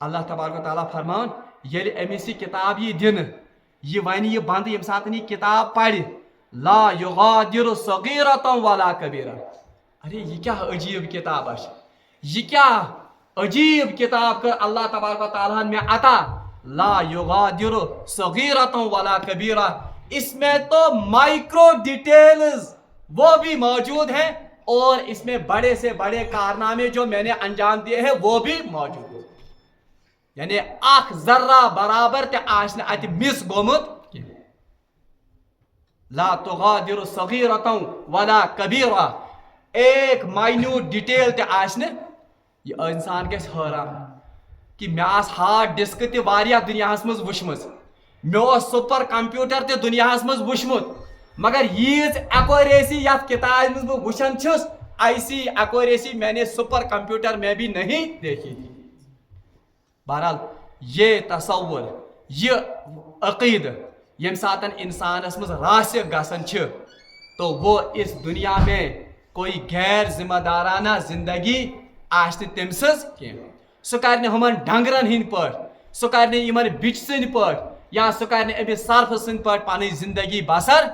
अल्लाह तबारक व तआला फरमान ये अमिस किताब ये दिन ये वन ये बंद ये साथ किताब पढ़, ला युगादिरु सगीरतन वला कबीरा। अरे ये क्या अजीब किताब है, ये क्या अजीब किताब कर अल्लाह तबारक व तआला में अता, ला युगादिरु सगीरतन वला कबीरा, इसमें तो माइक्रो डिटेल्स वो भी मौजूद हैं और इसमें बड़े से बड़े कारनामे जो मैंने अंजाम दिए हैं वो भी मौजूद हैं। यानी आख जर्रा बराबर ते आशने अति मिस गोमुत, ला तुगादिरु सगीरतन वला कबीरा, एक माइन्यूट डिटेल ते आशने ये इंसान के हैरान कि मे आस हार्ड डिस्क ते वारिया दुनियास मज वुचमज, मे सुपर कंप्यूटर ते दुनियास मज वुचमुत, मगर यीज एक्यूरेसी यथ किताब मज वुचन छुस, ऐसी एक्यूरेसी मैंने सुपर कंप्यूटर में भी नहीं देखी थी। बहरहाल ये तसव्वुर, ये अकीद यम सातन इंसानस मज रासिक गसन छ, तो वो इस दुनिया में कोई गैर जिम्मेदाराना जिंदगी आश्त तमसज के, सह कर हमन डंगरन हिंद पर, सह कर इमन बिच सन पर, या सह कर अमिस सर्फ सन पर पानी जिंदगी बसर,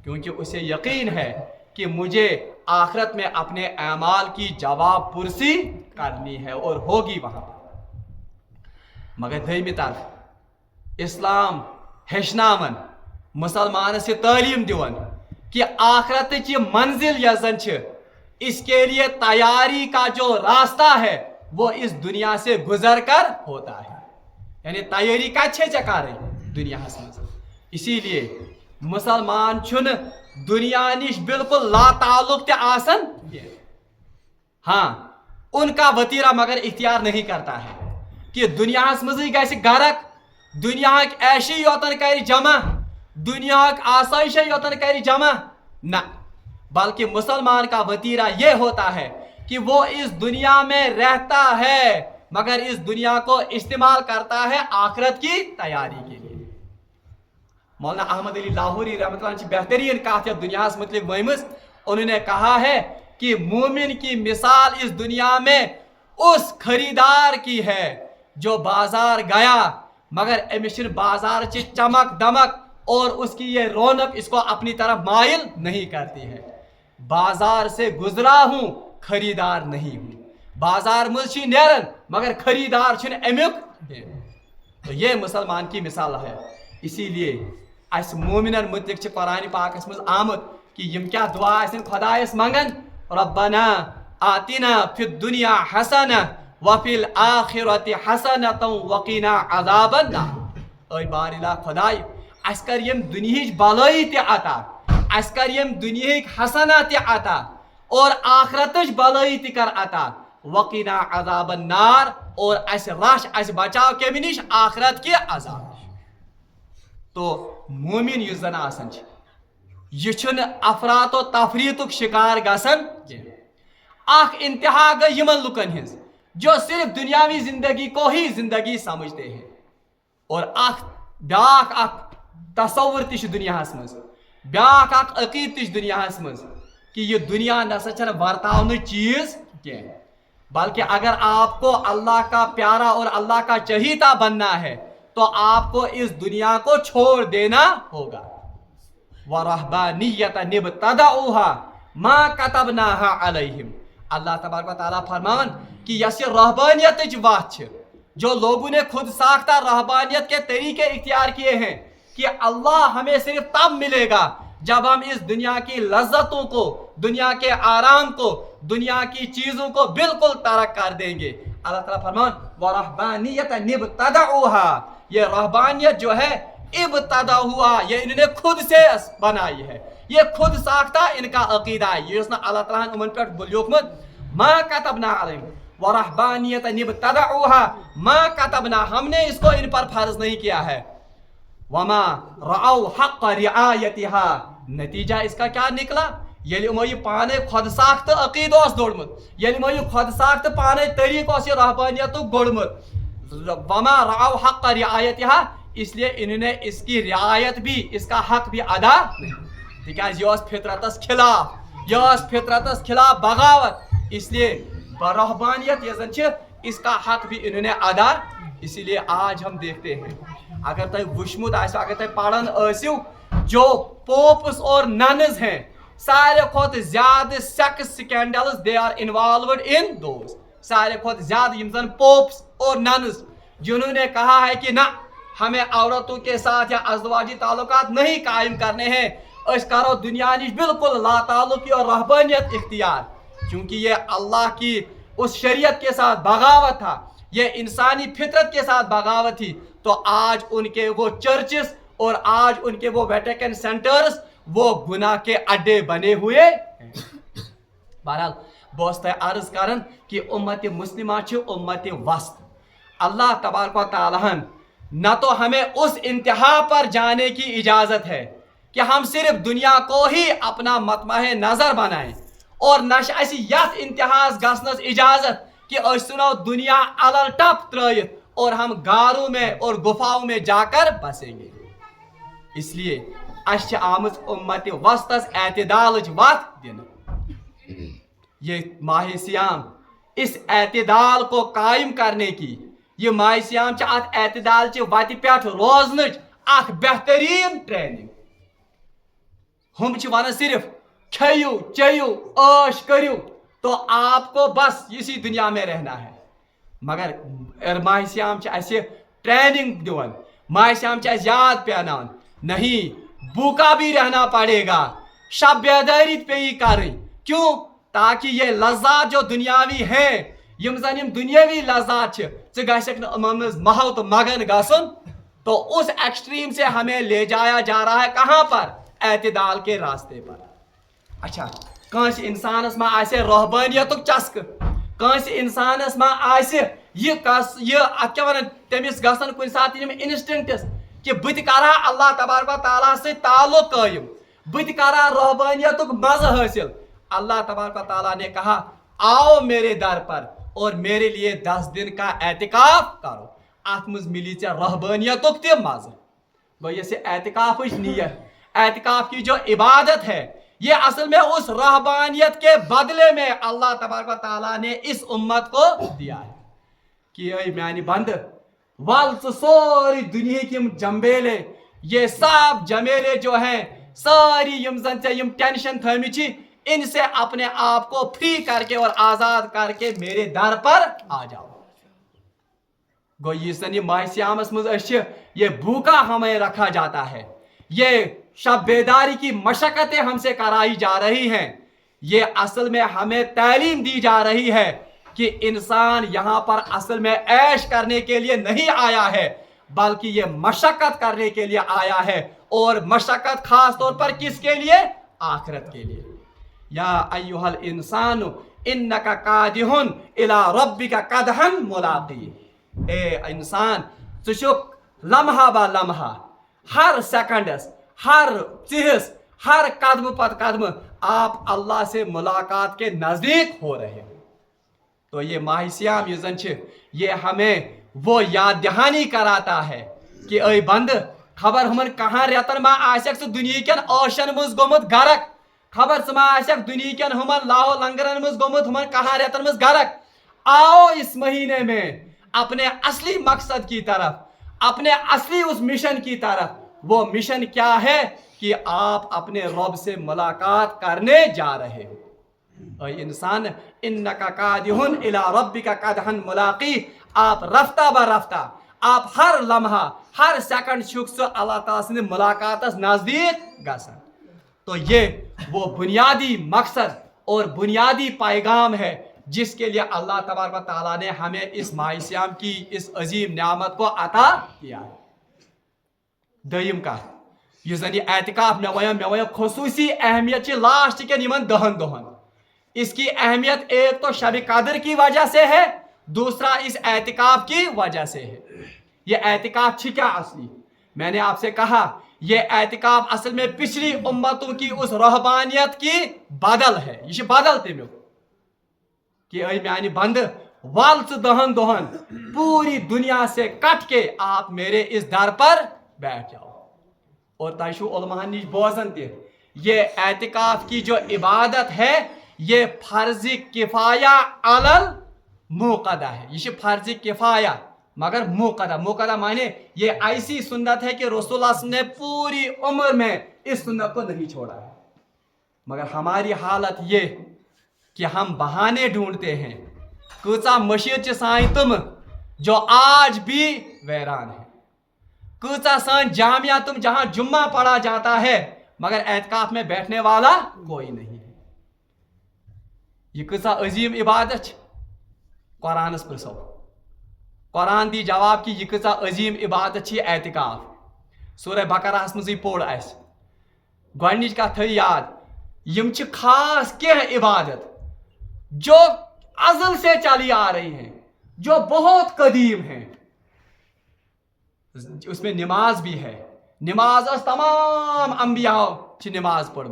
क्योंकि उसे यकीन है कि मुझे आखिरत में अपने अमाल की जवाब पुरसी करनी है और होगी वहां पर। मगर दयमी तरफ इस्लाम हेचनावन मुसलमान से तालीम दिवन कि आखिरत की मंजिल यजन छ, इसके लिए तैयारी का जो रास्ता है वो इस दुनिया से गुजर कर होता है, यानी तैयारी का छे चका रही दुनिया में। इसीलिए मुसलमान छुन दुनिया निश बिल्कुल लाताल्लुक ते आसन, हाँ उनका वतीरा मगर इख्तियार नहीं करता है कि दुनिया मज गरक, दुनिया ऐशी योतन कर जमा, दुनिया आसाइश योतन कर जमा ना, बल्कि मुसलमान का वतीरा ये होता है कि वो इस दुनिया में रहता है मगर इस दुनिया को इस्तेमाल करता है आखिरत की तैयारी के लिए। मौलाना अहमद अली लाहौरी रहमतुल्लाह अलैह बेहतरीन कहा दुनिया मतलब वमस, उन्होंने कहा है कि मोमिन की मिसाल इस दुनिया में उस खरीदार की है जो बाजार गया मगर अमिशन बाजार की चमक दमक और उसकी ये रौनक इसको अपनी तरफ माइल नहीं करती है। बाजार से गुजरा हूं खरीदार नहीं हूं, बाजार मुझी नेरन मगर खरीदार छुन अमुक, तो ये मुसलमान की मिसाल है। इसीलिए अस मोमिनन मुतलिक कुरान पाक मज आमद कि यम क्या दुआ खुदायस मंगन, रब्बना आतिना फिद दुनिया हसना वफिल आखिरति हसनतन वकीना अज़ाबन नार। ओय बारिला खुदाई अस कर यम दुनियाच भलाई ते अता, اس کر یم دنیا حسنات عطا اور آخرتش بلائی تکر عطا وقنا عذاب النار اور اس رش اس بچاو کمی نش آخرت کے عذاب. تو مومن یس زن آسان یہ چھن افراد و تفریط شکار گسن اخ انتہا گئی یمن لکن ہز جو صرف دنیاوی زندگی کو ہی زندگی سمجھتے ہیں اور اخ بیاکھ اخ تصور تش دنیا مز بیاکھ اخ عقید تش دنیا مز کہ یہ دنیا نسا چھن ورتاؤن چیز کی بلکہ اگر آپ کو اللہ کا پیارا اور اللہ کا چہیتا بننا ہے تو آپ کو اس دنیا کو چھوڑ دینا ہوگا. وَرَهْبَانِيَّةً ابْتَدَعُوهَا مَا كَتَبْنَاهَا عَلَيْهِمْ. اللہ تبارک و تعالیٰ فرمان کہ یہ رہبانیت بات جو لوگوں نے خود ساختہ رہبانیت کے طریقے اختیار کیے ہیں کہ اللہ ہمیں صرف تب ملے گا جب ہم اس دنیا کی لذتوں کو دنیا کے آرام کو دنیا کی چیزوں کو بالکل ترک کر دیں گے. اللہ تعالیٰ فرمان وَرَهْبَانِيَّةً ابْتَدَعُوهَا. یہ رہبانیت جو ہے ابتدا ہوا یہ انہوں نے خود سے بنائی ہے یہ خود ساختہ ان کا عقیدہ ہے. یہ اللہ تعالیٰ نے امن پر بلیوکمت ما کتبنا علیہم ورہبانیت ابتدعوها ما کتبنا ہم نے اس کو ان پر فرض نہیں کیا ہے. وما رعوا حق رعایتها نتیجہ اس کا کیا نکلا یلی امو یہ پانے خود ساخت عقید اس دوڑمت یلی امو یہ خود ساخت پانے طریق اس رہبانیت گڑمت. وما رعوا حق رعایتها اس لیے انہوں نے اس کی رعایت بھی اس کا حق بھی ادا تکیاز یہ فطرتس خلاف فطرتس خلاف بغاوت اس لیے رہبانیت یہ زن اس کا حق بھی انہوں نے ادا. اسی لیے آج ہم دیکھتے ہیں اگر تہ وشمت آسو اگر تہ پڑھن آسو جو پوپس اور ننز ہیں سارے کھت زیادہ sex scandals they are involved in those. سارے کھت زیادہ یم زن پوپس اور ننز جنہوں نے کہا ہے کہ نہ ہمیں عورتوں کے ساتھ یا ازدواجی تعلقات نہیں قائم کرنے ہیں اس کرو دنیا نش بالکل لا تعلقی اور رہبانیت اختیار کیونکہ یہ اللہ کی اس شریعت کے ساتھ بغاوت تھا یہ انسانی فطرت کے ساتھ بغاوت تھی. تو آج ان کے وہ چرچز اور آج ان کے وہ ویٹیکن سینٹرز وہ گناہ کے اڈے بنے ہوئے ہیں. بہرحال بوست عرض کرن کہ امت مسلمہ چھ امت وسط. اللہ تبارک و تعالیٰ نہ تو ہمیں اس انتہا پر جانے کی اجازت ہے کہ ہم صرف دنیا کو ہی اپنا مطمع نظر بنائیں اور نہ اسی یت انتہاس گسنس اجازت کہ سنو دنیا علل ٹپ ترائیت اور ہم غاروں میں اور گفاؤں میں جا کر بسیں گے. اس لیے اس آمز امت وسطس اعتدال وت دن. یہ ماہ سیام اس اعتدال کو قائم کرنے کی یہ ماہ سیام ات اعتدال چہ وتہ پہ روزن اخ بہترین ٹریننگ. ہم ون صرف کھیو چیو عاش کریو تو آپ کو بس اسی دنیا میں رہنا ہے مگر ماہ سیام اسے ٹریننگ دون ماہ سیام یاد پیانان نہیں بھوکا بھی رہنا پڑے گا شب بیداری پہ ہی کریں. کیوں تاکہ یہ لذات جو دنیاوی ہیں یم زن یم دنیاوی لذات گھک محو تو مگن گسن تو اس ایکسٹریم سے ہمیں لے جایا جا رہا ہے کہاں پر اعتدال کے راستے پر. اچھا کنس انسانس ما آسے رہبانیت چسک کنس انسانس ما آسے یہ ات کیا ونان تمس گسن کن سات انسٹنکٹس کہ بت کرا اللہ تبارک و تعالیٰ سے تعلق قائم بت کرا رہبانیت مزہ حاصل. اللہ تبارک و تعالیٰ نے کہا آؤ میرے در پر اور میرے لیے 10 دن کا اعتکاف کرو ات مز ملی ے رہبانیت تہ مزہ. گو یہ اعتکاف نیت اعتکاف کی جو عبادت ہے یہ اصل میں اس رہبانیت کے بدلے میں اللہ تبارک و تعالیٰ نے اس امت کو دیا ہے کہ اے میانی بند ول سوری دنیا کی جمبیلے یہ سب جمیلے جو ہیں ساری یم زن یم ٹینشن تھمی چھی ان سے اپنے آپ کو فری کر کے اور آزاد کر کے میرے در پر آ جاؤ. گو یہ سنی ماہ سیامس مز یہ بھوکا ہمیں رکھا جاتا ہے یہ شب بیداری کی مشقتیں ہم سے کرائی جا رہی ہیں. یہ اصل میں ہمیں تعلیم دی جا رہی ہے کہ انسان یہاں پر اصل میں عیش کرنے کے لیے نہیں آیا ہے बल्कि ये मशक्कत करने के लिए आया है, और मशक्कत खास तौर पर किसके लिए? आखिरत के लिए। या अय्युहल इंसानु इन्नका कादिहुन इला रब्बिका कदहन मुलाकी। ए इंसान, छु छुक लम्हा बा लम्हा, हर सेकंडस, हर चीज, हर कदम पत कदम आप अल्लाह से मुलाकात के नजदीक हो रहे हो। तो ये माह सियाम ये हमें वो याद दहानी कराता है कि ऐ बंद, खबर हमन कहाँ रेतन मा आसक दुनिया कन ओशन मज गोमुत गरक, खबर समा आसक दुनिया कन हमन लाहो लंगरन मज गोमुत हमन कहाँ रेतन मज गरक। आओ इस महीने में अपने असली मकसद की तरफ, अपने असली उस मिशन की तरफ। वो मिशन क्या है? कि आप अपने रब से मुलाकात करने जा रहे हो। इंसान इन्नका कादिहुन इला रब्बिका कदहन मुलाकी। आप रफ्ता ब रफ्ता, आप हर लम्हा, हर सेकंड शुक्स अल्लाह ताला से मुलाकात नजदीक गसन। तो ये वो बुनियादी मकसद और बुनियादी पैगाम है जिसके लिए अल्लाह तबारक व तआला ने हमें इस माह सियाम की इस अजीम नियामत को अता किया है। दयम का एतिकाफ मे वो खसूसी अहमियत लास्ट के 10 दोहन। इसकी अहमियत एक तो शब कदर की वजह से है, दूसरा इस एतिकाफ की वजह से है। ये एतिकाफ क्या असली? मैंने आपसे कहा ये एतिकाफ असल में पिछली उम्मतों की उस रहबानियत की बदल है। ये बदल तमें कि मानी बंद वाल 10 दोहन पूरी दुनिया से कट के आप मेरे इस दर पर बैठ जाओ। और तशु उलमाहन निश बोजन ते ये एतिकाफ की जो इबादत है ये फर्ज किफाया अलल मुक़द्दा है। ये फर्ज किफाया मगर मुक़द्दा। मुक़द्दा माने ये ऐसी सुन्नत है कि रसूलुल्लाह ने पूरी उम्र में इस सुन्नत को नहीं छोड़ा है। मगर हमारी हालत ये कि हम बहाने ढूंढते हैं। कूचा मस्जिद साई तुम जो आज भी वैरान है, कूचा सान जामिया तुम जहां जुम्मा पढ़ा जाता है मगर एतकाफ में बैठने वाला कोई नहीं है। ये कूचा अजीम इबादत कुरानस प्रसो, कुरान दी जवाब कि यह कूचा अजीम इबादत एतकाफ। सूरह बकराहस मज पोड़ आस गोडनिच कथ याद, यम छ खास कह इबादत जो अजल से चली आ रही हैं, जो बहुत कदीम हैं। उसमें नमाज भी है। नमाज तमाम अंबिया नमाज पढ़।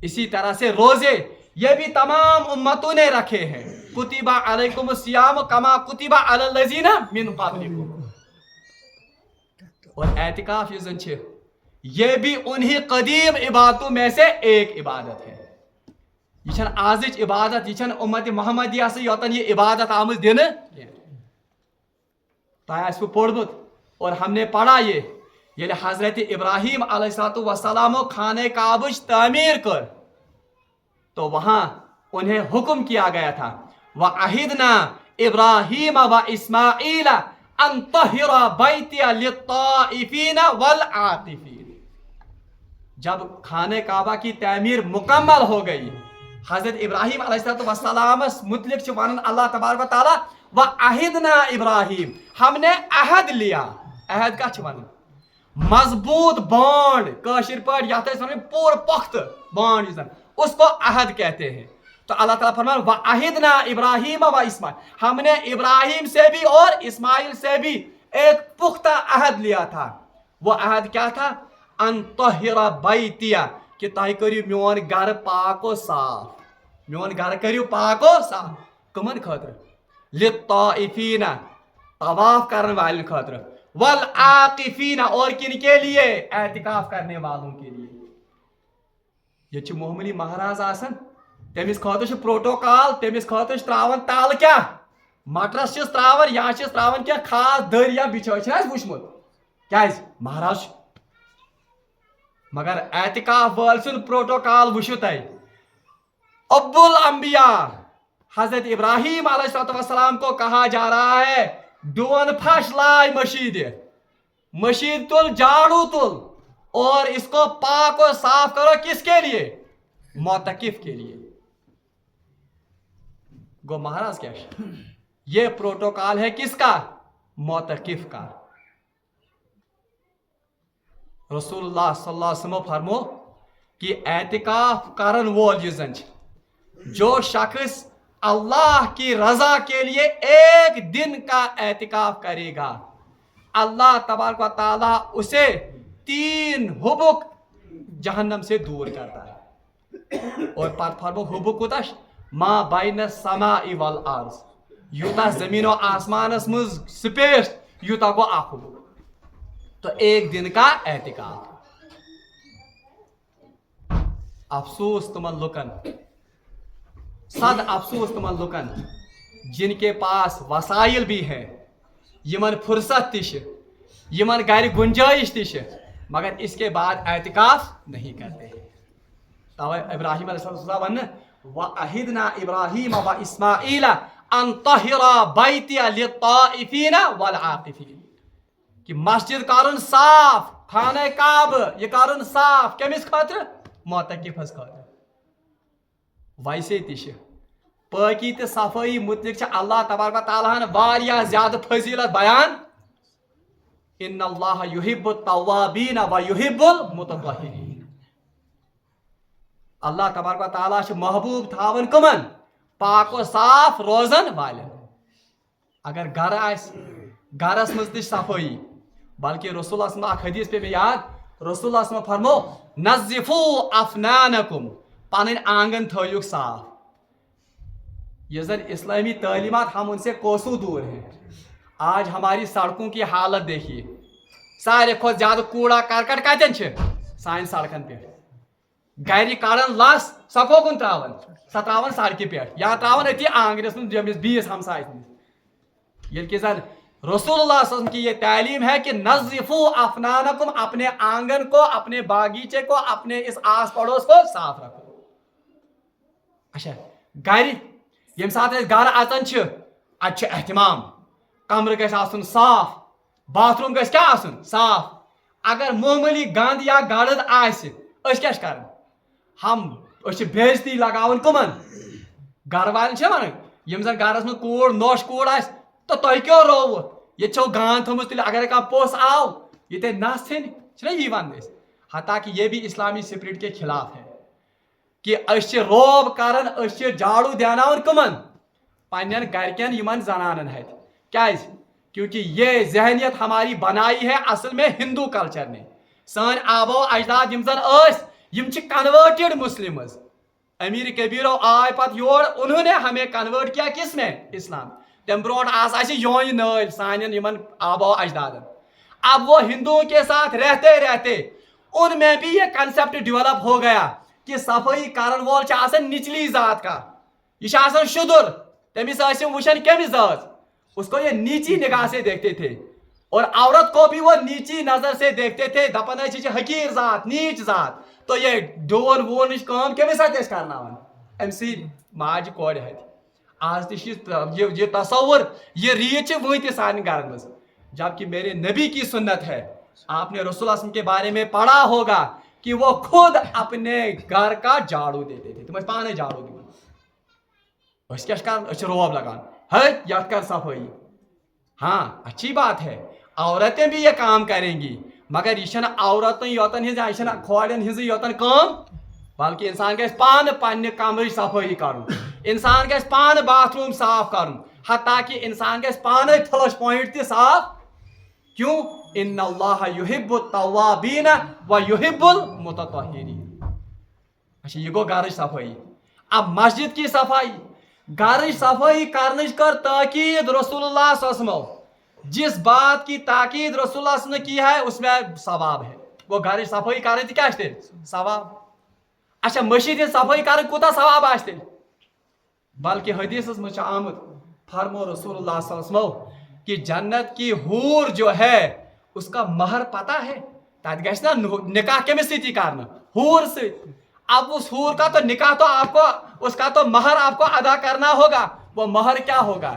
इसी तरह से रोजे ये भी तमाम उम्मतों ने रखे हैं। कुतिबा अलैकुम सियाम कमा कुतिबा अलल लजीना मिन क़ब्लिकुम। और एतिकाफ ये भी उन्हीं कदीम इबादतों में से एक इबादत है। ये आजिच इबादत, ये उम्मत मोहम्मदिया से योतन ये इबादत आमज दिन तो पढ़मुत। और हमने पढ़ा ये हजरत इब्राहिम अलैहिस्सलाम खाने काबुज तामीर कर तो वहां उन्हें हुक्म किया गया था वअहिदना इब्राहिम व इस्माईल अन तहिरा बैतिया लित्ताइफीन वल आतिफीन। जब खाने काबा की तामीर मुकम्मल हो गई, हजरत इब्राहिम अलैहिस्सलाम मुतलिक वन अल्लाह तबारक व तआला वअहिदना इब्राहिम, हमने अहद लिया। अहद का वन मजबूत बॉन्ड, काशिर पर या पूर पख्त बॉन्ड उसको अहद कहते हैं। तो अल्लाह ताला फरमान वअहिदना इब्राहिम व इस्माईल, हमने इब्राहिम से भी और इस्माइल से भी एक पुख्ता अहद लिया था। वो अहद क्या था? अन तहिरा बैतिया, कि तह करियो मोन घर पाको साफ, मोन घर करियो पाको साफ। कमन खतर? लित्ताइफीना, तवाफ करने वाले खतर, वल आकिफीना, और किन के लिए? एतिकाफ करने वालों के लिए। ये मोहम्मदी महाराज आसन, तमिस खतर प्रोटोकॉल, तमिस खतर त्रावन ताल क्या मटरस त्रावन या त्रावन क्या खास दर या बिछो वुचमुत क्या महाराज। मगर एतिकाफ वाल सुन प्रोटोकॉल वुचु तय। अब्दुल अंबिया हजरत इब्राहिम अलैहिस्सलाम को कहा जा रहा है दोन फश लाय मशीद तुल, झाड़ू तुल और इसको पाक और साफ करो। किसके लिए? मोतकिफ के लिए। गो महाराज क्या ये प्रोटोकॉल है किसका? मोतकिफ का। रसूलुल्लाह सल्लल्लाहु अलैहि वसल्लम फरमो कि एतिकाफ करन वोल ये जन जो शख्स अल्लाह की रजा के लिए एक दिन का एतिकाफ करेगा, अल्लाह तबारक व तआला उसे 3 हुबुक जहन्नम से दूर करता है। और पत फरमो हुबुक कुताश मा बैन समाई वल अर्ज, यूता जमीन और आसमानस मज स्पेस यूता गो आख हुबुक। तो एक दिन का एतिकाफ। अफसोस तुमन लुकन, सद अफसोस तुमन लुकन जिनके पास वसाइल भी हैं, यमन फुर्सत तिश, यमन घर गुंजाइश तिश, मगर इसके बाद एतिकाफ नहीं करते। तब इब्राहिम अलैहिस्सलाम व अहिदना इब्राहिम व इस्माईल अन तहिरा बैतिया लित्ताइफीना वल आकिफीन, कि मस्जिद करन साफ, खाने काब ये करन साफ कमिस खातिर, मोतकिफस खातिर। वैसे तिश पाकी तो सफाई मुतलिक अल्लाह तबारक व तआला वारिया ज्यादा फजीलत बयान, इन्नल्लाह युहिब्बुत तव्वाबीन व युहिब्बुल मुतत्तहिरीन। अल्लाह तबारक व तआला महबूब थावन कमन, पाक व साफ रोजन वालन। अगर घर आस, घरस मज तिश सफाई, बल्कि रसूलुल्लाह हदीस पे में याद, रसूलुल्लाह फरमो नज़िफू अफनानकुम, पन आंगन थयुक साफ। ये जन इस्लामी तालीमात हम उनसे कोसों दूर हैं। आज हमारी सड़कों की हालत देखिए, सारे खुद ज्यादा कूड़ा करकट कतन सान सड़कन पे, गर कड़न लस सकोकुन त्रावन, स त्रावन सड़क पे या त्रावन अति आंगनस मज बीस हमसाय ये कि जन रसूलुल्लाह सल्लल्लाहु अलैहि वसल्लम की ये तालीम है कि नज़िफू अफनानकुम, अपने आंगन को, अपने बागीचे को, अपने इस आस पड़ोस को साफ रखो। अच्छा गर यम साथ घर अचन अत एहतमाम, कमर गस आसन साफ, बाथरूम गस क्या आसन साफ। अगर मामूली गंद या गड़द आस क्या कर, हम बेइज्जती लगावन कमन घर वाल वन यम जन घरस में कूड़ नोश कूड़ आस, तो तुम क्यों रोव ये छो गान थमुस तेल, अगर कह पोस आव ये नस थन यी वन। हता कि ये भी इस्लामी स्पिरिट के खिलाफ है कि रोब करन, झाड़ू देनावन कमन पन्न गरकन यमन जनानन हथ। क्या? क्योंकि ये जहनियत हमारी बनाई है असल में हिंदू कल्चर ने। सान आबो अजदाद यम जन कन्वर्टेड मुस्लिम्स, अमीर कबीरो आय पत योर, उन्होंने हमें कन्वर्ट किया किस में? इस्लाम। तम ब्रोट आस योन नल सान यमन आबो अजदादन। अब वो हिंदुओं के साथ रहते रहते उनमें भी ये कंसेप्ट डेवलप हो गया कि सफाई करन वोल निचली जात का, यह शुदुर, तमिस वुशन कमिस जात, उसको ये नीची निगाह से देखते थे, और औरत को भी वो नीची नजर से देखते थे, दपन हकीर जात, नीच जात। तो ये डोन वोन काम कमिस करना अमसी माज कोर हथ। आज ये तस्वुर ये रीच वह सान घर मज, जबकि मेरे नबी की सुन्नत है। आपने रसूलुल्लाह के बारे में पढ़ा होगा कि वो खुद अपने घर का झाड़ू देते थे। तुम पाने झाड़ू दिवन क्या रोब लगान है या कर सफाई। हाँ अच्छी बात है, औरतें भी ये काम करेंगी, मगर यह औरतन योतन यह खोड़न हज योतन काम, बल्कि इंसान गस पान पन्ने कमर सफाई कर, इंसान गस पान बाथरूम साफ कर, हत्ता कि इंसान गस पान फ्लश पॉइंट ते साफ। क्यों? इन्नल्लाह युहिब्बुत तव्वाबीन व युहिब्बुल मुतत्तहिरीन। अच्छा ये गो घर सफाई। अब मस्जिद की सफाई, घर सफाई करने कर ताकीद रसूलुल्लाह सल्लल्लाहु अलैहि वसल्लम, जिस बात की ताकीद रसूलुल्लाह ने की है उसमें सवाब है। वो घर सफाई कर क्या सवाब। अच्छा मस्जिद सफाई कर कूता सवाब आ, बल्कि हदीस में आमद फरमो रसूलुल्लाह सल्लल्लाहु अलैहि वसल्लम कि जन्नत की हूर जो है उसका महर पता है, तत गश ना निकाह कमिस सती करना हूर से। अब उस हूर का तो निकाह तो आपको, उसका तो महर आपको अदा करना होगा। वो महर क्या होगा?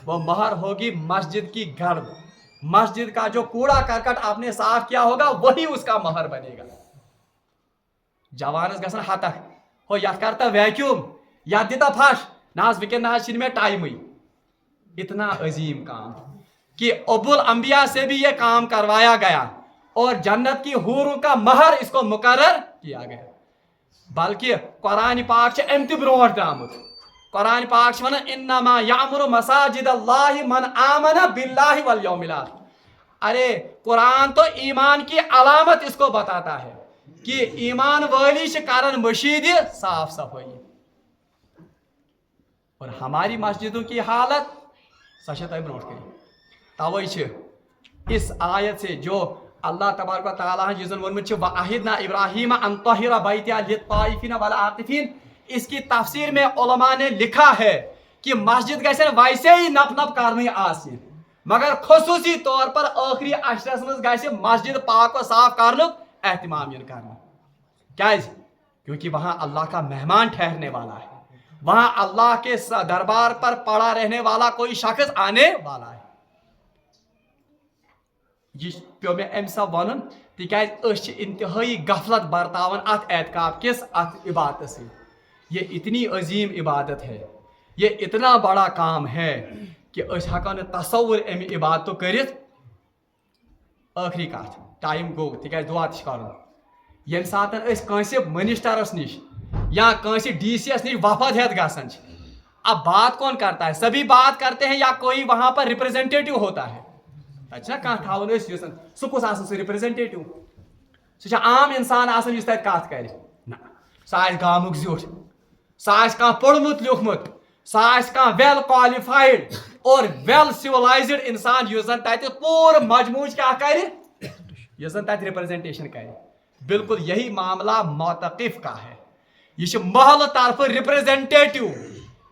वो महर होगी मस्जिद की गर्द, मस्जिद का जो कूड़ा करकट आपने साफ किया होगा वही उसका महर बनेगा। जवानस गसन हतक हो यथ करता वैक्यूम या दिता फश नाज विके नाज में टाइम हुई। इतना अजीम काम कि अबुल अंबिया से भी ये काम करवाया गया, और जन्नत की हूरों का महर इसको मुकर्रर किया गया। बल्कि कुरान पाक छ अम ति ब्रोट द्रामुत। कुरान पाक छ वनान इन्नमा यामुरु मसाजिद अल्लाहि मन आमना बिल्लाहि वल यौमिल आखिर। अरे कुरान तो ईमान की अलामत इसको बताता है कि ईमान वाली से कारण मस्जिद साफ सफाई। और हमारी मस्जिदों की हालत सशत ब्रोट करी। तवे इस आयत से जो अल्लाह तबारक व तआला जिसन वोनमुत वअहिदना इब्राहीम अन तहिरा बैतिया लित्ताइफिन वल आकिफिन, इसकी तफसीर में उलमा ने लिखा है कि मस्जिद गैसे वैसे ही नप नप करनी आसिन, मगर खसूसी तौर पर आखिरी अशरस मज गैसे मस्जिद पाक व साफ करनुक एहतमाम करना। क्या? क्योंकि वहाँ अल्लाह का मेहमान ठहरने वाला है, वहाँ अल्लाह के दरबार पर पड़ा रहने वाला कोई शख्स आने वाला है। ये पे मे अम सब वन तिकाज इंतहाई गफलत बरतावन अत एतकाफ किस अत इबादत से। ये इतनी अजीम इबादत है, ये इतना बड़ा काम है कि हको न तसव्वुर अम इबादत करित। आखिरी कत टाइम गो तिकाज दुआ कर ये सात कंसे मिनिस्टरस निश या कंसे डीसीएस निश वफद हेत गसन। अब बात कौन करता है? सभी बात करते हैं या कोई वहां पर रिप्रेजेंटेटिव होता है? अच्छा कह थावन सह कुस आसन सह रिप्रेजेंटेटिव, सह आम इंसान आसन इस तत कत कर ना, सह गामुक ज्युट, सह कह पढ़मुत लिखमुत, सह कह वेल क्वालिफाइड और वेल सिविलाइज्ड इंसान युस जन तत पूर मजमूज क्या कर, युस जन तत रिप्रेजेंटेशन कर। बिल्कुल यही मामला मोतकिफ का है। यह महल तरफ रिप्रेजेंटेटिव,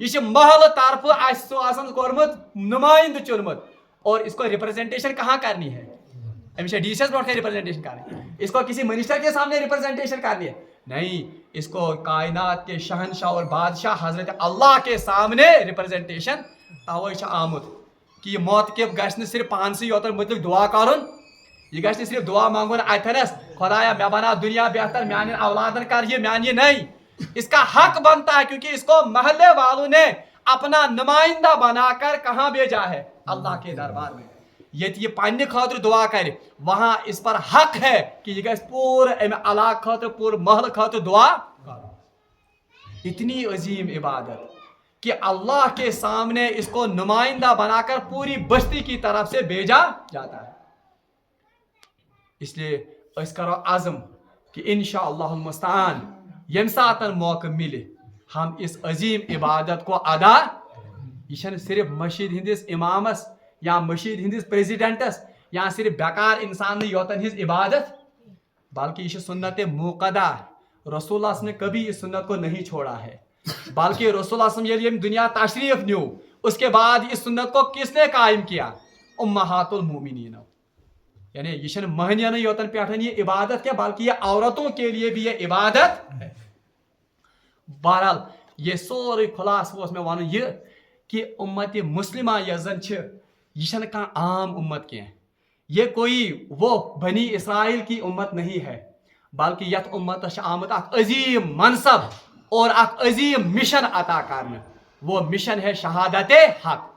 यह महल तरफ कोर्मुत नुमाइंद चुनमुत, और इसको रिप्रेजेंटेशन कहाँ करनी है? हमेशा डीसीएस बोर्ड का रिप्रेजेंटेशन करनी है, इसको किसी मिनिस्टर के सामने रिप्रेजेंटेशन करनी है? नहीं, इसको कायनात के शहनशाह और बादशाह हजरत अल्लाह के सामने रिप्रेजेंटेशन तवे आमुत कि मौत के गश्न सिर्फ पान से योतर मतलब दुआ करुन, यह गश्न सिर्फ दुआ मांगुन अथनस खुदाया मैं बना दुनिया बेहतर म्यान औलादन कर, ये म्यान नहीं। इसका हक बनता है क्योंकि इसको महल्ले वालों ने अपना नुमाइंदा बनाकर कहाँ भेजा है? अल्लाह के दरबार में। ये पन्ने खातिर दुआ करे, वहां इस पर हक है कि ये पूरे अलाक खातिर पूरे महल खातिर दुआ। इतनी अजीम इबादत कि अल्लाह के सामने इसको नुमाइंदा बनाकर पूरी बस्ती की तरफ से भेजा जाता है। इसलिए अस करो आज़म कि इंशाअल्लाह मुस्तान यम सातन मौका मिले हम इस अजीम इबादत को अदा। यह सिर्फ मस्जिद हिंदिस इमामस या मस्जिद हिंदिस प्रेसिडेंटस या सिर्फ बेकार इंसान योतन हिज इबादत, बल्कि यह सुन्नत मुक़द्दा। रसूलुल्लाह ने कभी इस सुन्नत को नहीं छोड़ा है, बल्कि रसूलुल्लाह ये दुनिया तशरीफ न्यू उसके बाद इस सुन्नत को किसने कायम किया? उम्महातुल मोमिनीन। यानी यह महनियन योतन पे ये इबादत क्या, बल्कि यह औरतों के लिए भी यह इबादत है। बहरहाल ये सोरे खुलास में वन यह कि उम्मत मुस्लिमा यजन यह कह आम उम्मत क्या, ये कोई वो बनी इसराइल की उम्मत नहीं है, बल्कि यथ उम्मत आमत अजीम मनसब और अजीम मिशन अता करने। वो मिशन है शहादत हक।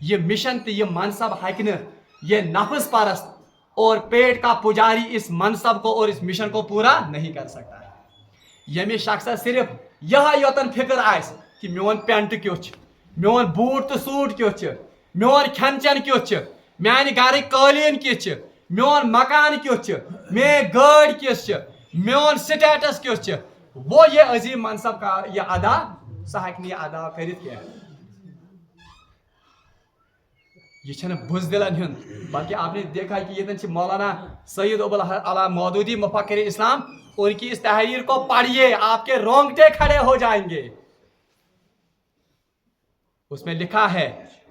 ये मिशन तो ये मनसब हकन ये नफ्स परस्त और पेट का पुजारी इस मनसब को और इस मिशन को पूरा नहीं कर सकता है। यमे शख्स सिर्फ यह योतन फिक्र आस कि मोन पेंट क्यों, मोन बूट तो सूट क्यों, मोन खन चन क्यों, मान घर कालीन किस, मोन मकान क्यों, मे गाड़ किस, मोन स्टेटस क्यों, वो ये अजीम मनसब का ये अदा सह अदा कर। ये बुजदिलन हुन, बल्कि आपने देखा कि ये मौलाना सैयद अबुल अला मौदूदी मुफक्किर इस्लाम, उनकी इस तहरीर को पढ़िए आपके रोंगटे खड़े हो जाएंगे। उसमें लिखा है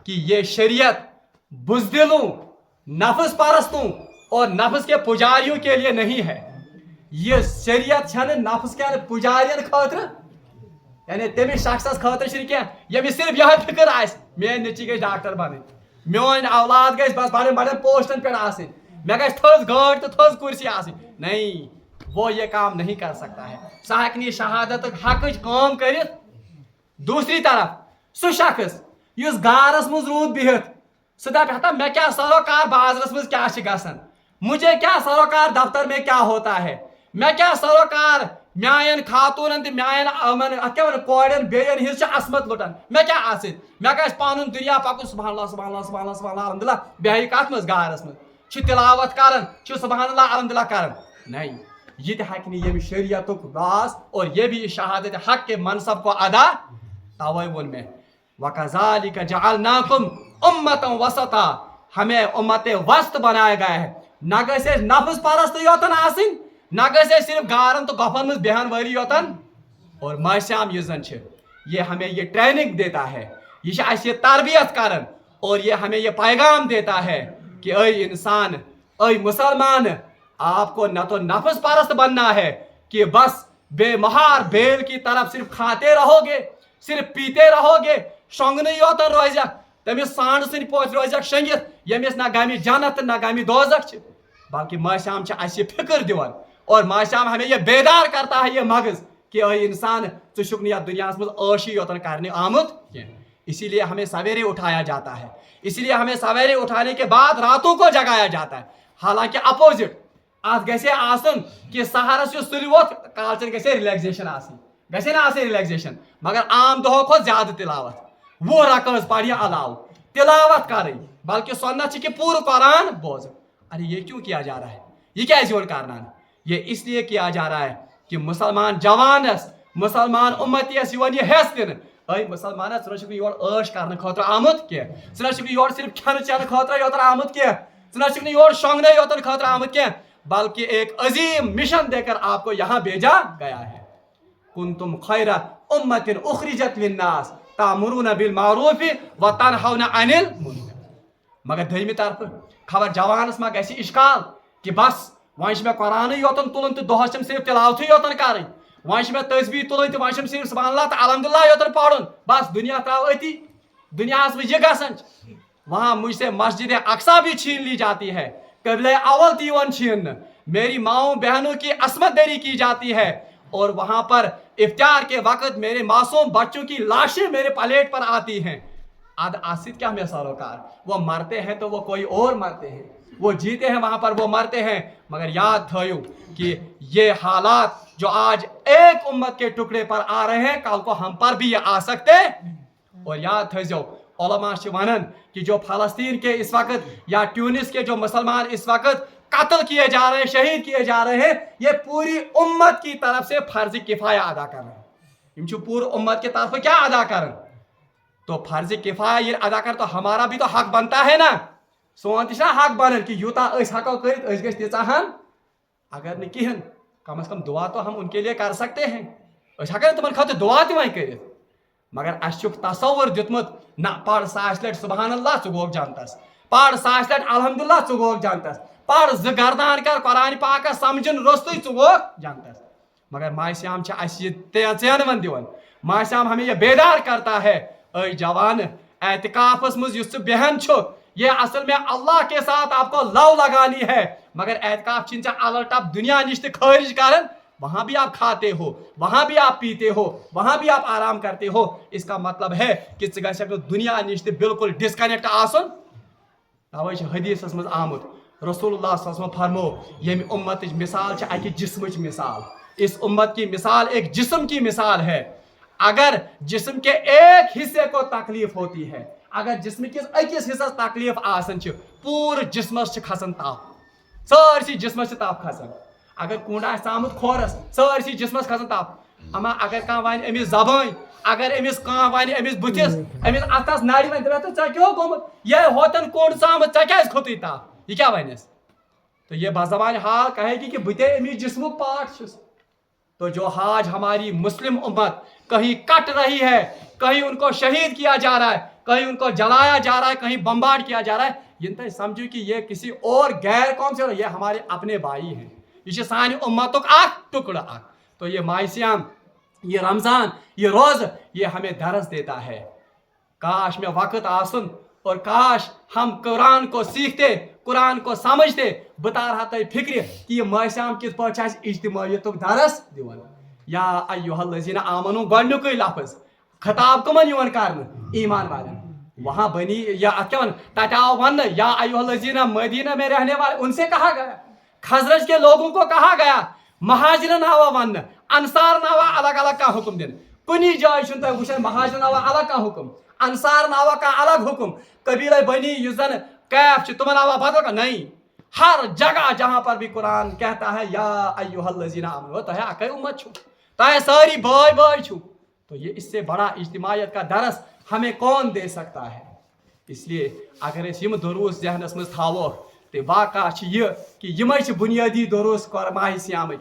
कि ये शरीयत बुजदिलों, नफ्स परस्तों और नफ्स के पुजारियों के लिए नहीं है। ये शरीयत नफ्स के पुजारियन खातिर, यानी तमिस शख्स खातिर क्या यमिस सिर्फ यह फिक्र आस मेन नची गई डॉक्टर बन, मोन औलाद गई बस बड़े बड़े पोस्टन पे आसिन, मे गई थोज गाड़ तो थोज कुर्सी आसिन। नहीं, वो ये काम नहीं कर सकता है। सह हकनी शहादत हक काम कर। दूसरी तरफ सह शख्स युस गारस मज रूद बिहत, सह दप मे क्या सरोकार बाजरस मज क्या गसन, मुझे क्या सरोकार दफ्तर में क्या होता है, मैं क्या सरोकार म्यान खातून क्या कोड़न बेन हिज असमत लुटान, मैं क्या मैं क्या पान दुनिया पकुन सुबहानल्लाह सुबहानल्लाह सुबहानल्लाह सुबहानल्लाह अल्हम्दुलिल्लाह बेह कत मज गारस मज तिलावत कर सुबहानल्लाह अल्हम्दुलिल्लाह कर, नहीं ये हक शरीयतुक राज और ये भी शहादत हक के मनसब को अदा। तवै वोन में वकज़ालिका जअलनाकुम उम्मतन वसता, हमें उम्मत वस्त बनाया गया है। न गसे नफ्स परस्त योतन आसिन, न गसे सिर्फ गारन तो गफन में बेहन वाली योतन, और माशाम ये हमें ये ट्रेनिंग देता है, ये तरबियत करन, और ये हमें ये पैगाम देता है कि ऐ इंसान, ऐ मुसलमान, आपको न तो नफ्स परस्त बनना है कि बस बेमहार बेल की तरफ सिर्फ खाते रहोगे, सिर्फ पीते रहोगे, शोंगन योतन रोज तमिस सांड सन पोच रोज शंगित, यमिस ना गामी जन्नत ना गामी दोजख, बल्कि माशाम फिक्र दिवान, और माशाम हमें यह बेदार करता है ये मगज कि इंसान चुक दुनिया में ऐशी योतन करने आमुत, इसीलिए हमें सवेरे उठाया जाता है, इसीलिए हमें सवेरे उठाने के बाद रातों को जगाया जाता है। हालांकि अपोजिट आज गसे आसन कि सहरस सुल वोत कालचन गसे रिलैक्सेशन आसन, गसे ना आसे रिलैक्सेशन, मगर आम दो खो ज्यादा तिलावत, वो रकज पढ़िया अलाव तिलावत कर, बल्कि सुन्नत कि पूरा कुरान बोझ। अरे ये क्यों किया जा रहा है, ये क्या जोन करना, ये इसलिए किया जा रहा है कि मुसलमान जवानस, मुसलमान उम्मतियस ये हेस दिन ऐ मुसलमान सन योर ऐश करने खतर आमुत क्या, सन योर सिर्फ खेन चेन खतर योतर आमुत क्या, सन योर शोंगने योतर खतर आमुत क्या, बल्कि एक अजीम मिशन देकर आपको यहाँ भेजा गया है। कुंतुम खैरा उम्मतिन उखरिजत लिन्नास तामुरून बिल मारूफ व तनहौना अनिल मुनकर। मगर दहमी तरफ खबर जवानस मा गसी इश्काल कि बस वह मे कुरान योतन तुलन तो दोहस सिर्फ तिलावत योतन कर, वह मे तस्बीह तुलन तो वह सिर्फ सुबहानल्लाह तो अल्हम्दुलिल्लाह योतन पढ़न, बस दुनिया त्राव अति, दुनिया में यह गसन, वहाँ मुझसे मस्जिद अक्सा भी छीन ली जाती है, कबीले अव्वल दीवान छीन, मेरी माओ बहनों की असमत दरी की जाती है, और वहां पर इफ्तार के वक्त मेरे मासूम बच्चों की लाशें मेरे प्लेट पर आती हैं। आद आसिद क्या हमें सरोकार, वो मरते हैं तो वो कोई और मरते हैं, वो जीते हैं वहां पर वो मरते हैं, मगर याद थयो कि ये हालात जो आज एक उम्मत के टुकड़े पर आ रहे हैं, कल को हम पर भी ये आ सकते। और याद थो उलमा वनन कि जो फलस्तीन के इस वक्त या ट्यूनिस के जो मुसलमान इस वक्त कत्ल किए जा रहे हैं, शहीद किए जा रहे हैं, ये पूरी उम्मत की तरफ से फर्ज किफाया अदा कर रहे हैं, इन पूरी उम्मत की तरफ क्या अदा कर, तो फर्ज किफाया ये अदा कर, तो हमारा भी तो हक बनता है ना, सोन तना हक बन कि यूता हको कर तीचाहन, अगर नहीं कहें कम से कम दुआ तो हम उनके लिए कर सकते हैं, हेन तुम खत दुआ तक कर, मगर अशुक तसव्वुर दितमुत ना पढ़ 100 लट सुबहानल्लाह चु गोग जानतस, पढ़ 100 लट अल्हम्दुलिल्लाह चु गोग जानतस, पढ़ गर्दान कर कुरान पाक समझन रोस्तु चु गोग जानतस, मगर माश्याम तेवन दिवन, माश्याम हमें यह बेदार करता है, ऐ जवान एतिकाफस मुझ बेहन छो, ये असल में अल्लाह के साथ आपको लव लगानी है, मगर एतिकाफ चिंचा अलट आप दुनिया निश्चित खारिज करन, वहां भी आप खाते हो, वहां भी आप पीते हो, वहां भी आप आराम करते हो, इसका मतलब है कि दुनिया निश बिल्कुल डिस्कनेक्ट आसन। तवै हदीस मज आमुत रसूलुल्लाह सल्लल्लाहु अलैहि वसल्लम फरमो यम उम्मत मिसाल अकि जिस्मच मिसाल, इस उम्मत की मिसाल एक जिस्म की मिसाल है, अगर जिस्म के एक हिस्से को तकलीफ होती है, अगर जिस्म किस अकिस हिस्सस तकलीफ आसन पूरे जिस्मस खसन ताप, सारसी जिस्मस ताप खसन, अगर कूड़ आमुत खोरस सारसी जिस्मस खसन ताप, अमा अगर कह वन अमिस जबान, अगर अमिस कह वन अमिस बुथिस अमिस अतस नाड़ी वन दे चे क्यों गोमुत ये होतन कूड़ सामुत चे क्या खोत ताप, ये क्या वनस, तो ये बजबान हाल कहेगी कि बुते अमिस जिस्मुक पार्ट छुस। तो जो आज हमारी मुस्लिम उम्मत कहीं कट रही है, कहीं उनको शहीद किया जा रहा है, कहीं उनको जलाया जा रहा है, कहीं बम्बार्ड किया जा रहा है, ये समझो कि ये किसी और गैर कौम से, ये हमारे अपने भाई हैं, ये सानी उम्मतुक आख टुकड़ा आख। तो ये मायसियाम, ये रमजान, ये रोज, ये हमें दरस देता है, काश में वक्त आसन और काश हम कुरान को सीखते, कुरान को समझते। बता रहा था फिक्र कि ये मायसियाम किस पर इज्तिमाइयतुक दरस दिवन, या अय्युहल्लज़ीना आमनू गन्नुक लफ्ज़ खिताब कमन युवन करन ईमान वालन, वहां बनी या क्या तटाव वन या अयुहलजीना मदीना में रहने वाले उनसे कहा गया, खजरज के लोगों को कहा गया, महाजिर नावा वन अंसार नावा अलग अलग का हुक्म दिन कुनी जाय वुचन महाजिर नावा अलग का हुक्म अंसार नावा का अलग हुक्म कबीला बनी युजन कैफ तुम नावा बदल का नहीं, हर जगह जहां पर भी कुरान कहता है या अय्युहल्लज़ीना आमनू तो है अकै उम्मत छु तो है सारी भाई भाई छु, तो ये इससे बड़ा इज्तिमायत का दरस हमें कौन दे सकता है। इसलिए अगर यम दुरूस जहनस मज थावो तो वाक़ा ये कि यम बुनियादी दुरूस माह सियाम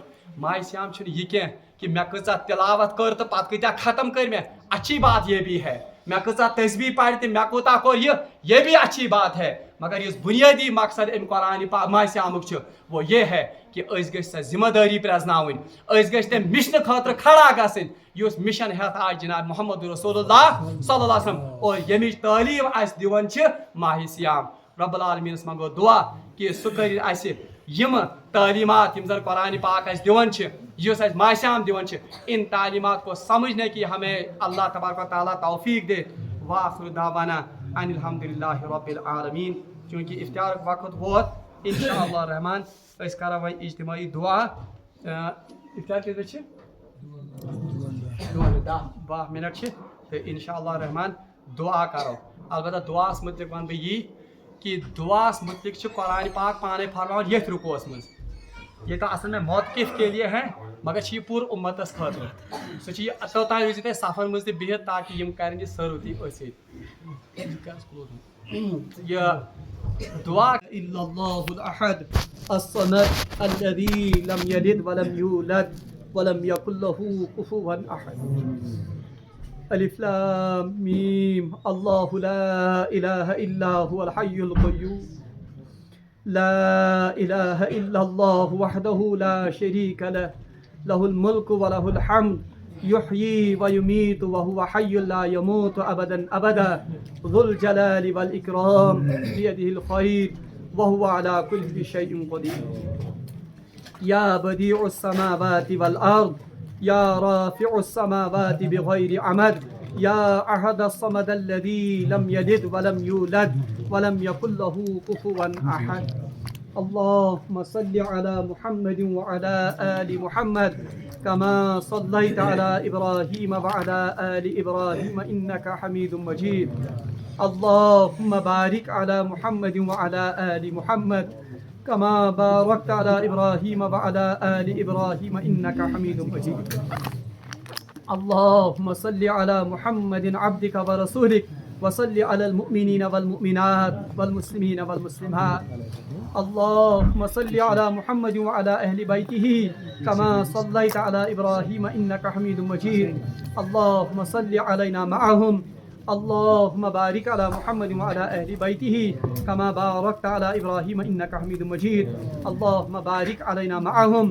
सियाम यह कह कि मैं कचा तिलावत कर तो पत कत्या खत्म कर मैं, अच्छी बात यह भी है, मैं कचा तस्बीह पढ़ तो मैं कोता को ये भी अच्छी बात है, मगर इस बुनियादी मकसद अम कुरान माह सियामुक वो ये है कि गई जिम्मेदारी प्रजनावन गई मिशन खतर खड़ा गन युस मिशन हेत आज जनाब मोहम्मद रसूलुल्लाह सल्लल्लाहु अलैहि वसल्लम और यमिच तालीम अस दिवन माह सियाम। रब्बुल आलमीनस मंगो दुआ कि सह कर यम तालीमात यम जन कुरान पाक अस दिवन युस अस माह सियाम दिवन इन तालीमात को समझने की हमें अल्लाह तबारक व तआला तौफीक दे। वाखिर दावाना अनिल हम्दुलिल्लाहि रब्बिल आलमीन। चूँकि इफ्तार वक्त वोत इंशाअल्लाह रहमान अस करा वह इज्तिमाई दुआ। इफ्तार किस 10 मिनट तो इंशाअल्लाह रहमान दुआ करो। अलबत्ता दुआस मुतलिक वन बह यी कि दुआस मुतलिक कुरान पाक पाने फरमान ये रुकोस मज ये तो असल में मौक़िफ़ के लिए है मगर ये पूर उम्मतस खतर सह तोतान रोज तुम सफर मज बिहत ताकि यम कर सरुदी दुआ इल्लल्लाहुल अहद अस्समद अल्लज़ी लम यलिद वलम यूलद वलम यकुल लहू कुफुवन अहद। अलिफ लाम मीम अल्लाहु ला इलाहा इल्ला हुवल हय्युल क़य्यूम ला इलाहा इल्लल्लाहु वहदहु ला शरीका लहु लहुल मुल्कु व लहुल हम्द युहयी व युमीतु व हुवा हय्युन ला यमूतु अबदन अबदा ज़ुल जलालि वल इकराम बियदिहिल खैर व हुवा अला कुल्लि शैइन क़दीर। या बदीउस समावाति वल अर्द या राफ़िउस समावाति बिग़ैरि अमद या अहदस समद अल्लज़ी लम यलिद वलम यूलद वलम यकुल लहू कुफुवन अहद। अल्लाहुम्मा सल्लि अला मुहम्मदिन व अला आलि मुहम्मद कमा सल्लैता अला इब्राहीम व अला आलि इब्राहीम इन्नका हमीदुम मजीद। अल्लाहुम्मा बारिक अला मुहम्मदिन व अला आलि मुहम्मद कमा बारकता अला इब्राहीम व अला आलि इब्राहीम इन्नका हमीदुम मजीद। अल्लाहुम्मा सल्लि अला मुहम्मदिन अब्दिका व रसूलिक व सल्लि अलल मुमिनीन वल मुमिनात वल मुस्लिमीन वल मुस्लिमात। अल्लाहुम्मा सल्लि अला मुहम्मदिन व अला अहलि बैतिही कमा सल्लैता अला इब्राहीम इन्नका हमीदुम मजीद। अल्लाहुम्मा सल्लि अलैना मअहुम। अल्लाहुम्मा बारिक अला मुहम्मदिन व अला अहलि बैतिही कमा बारकता अला इब्राहीम इन्नका हमीदुम मजीद। अल्लाहुम्मा बारिक अलैना मअहुम।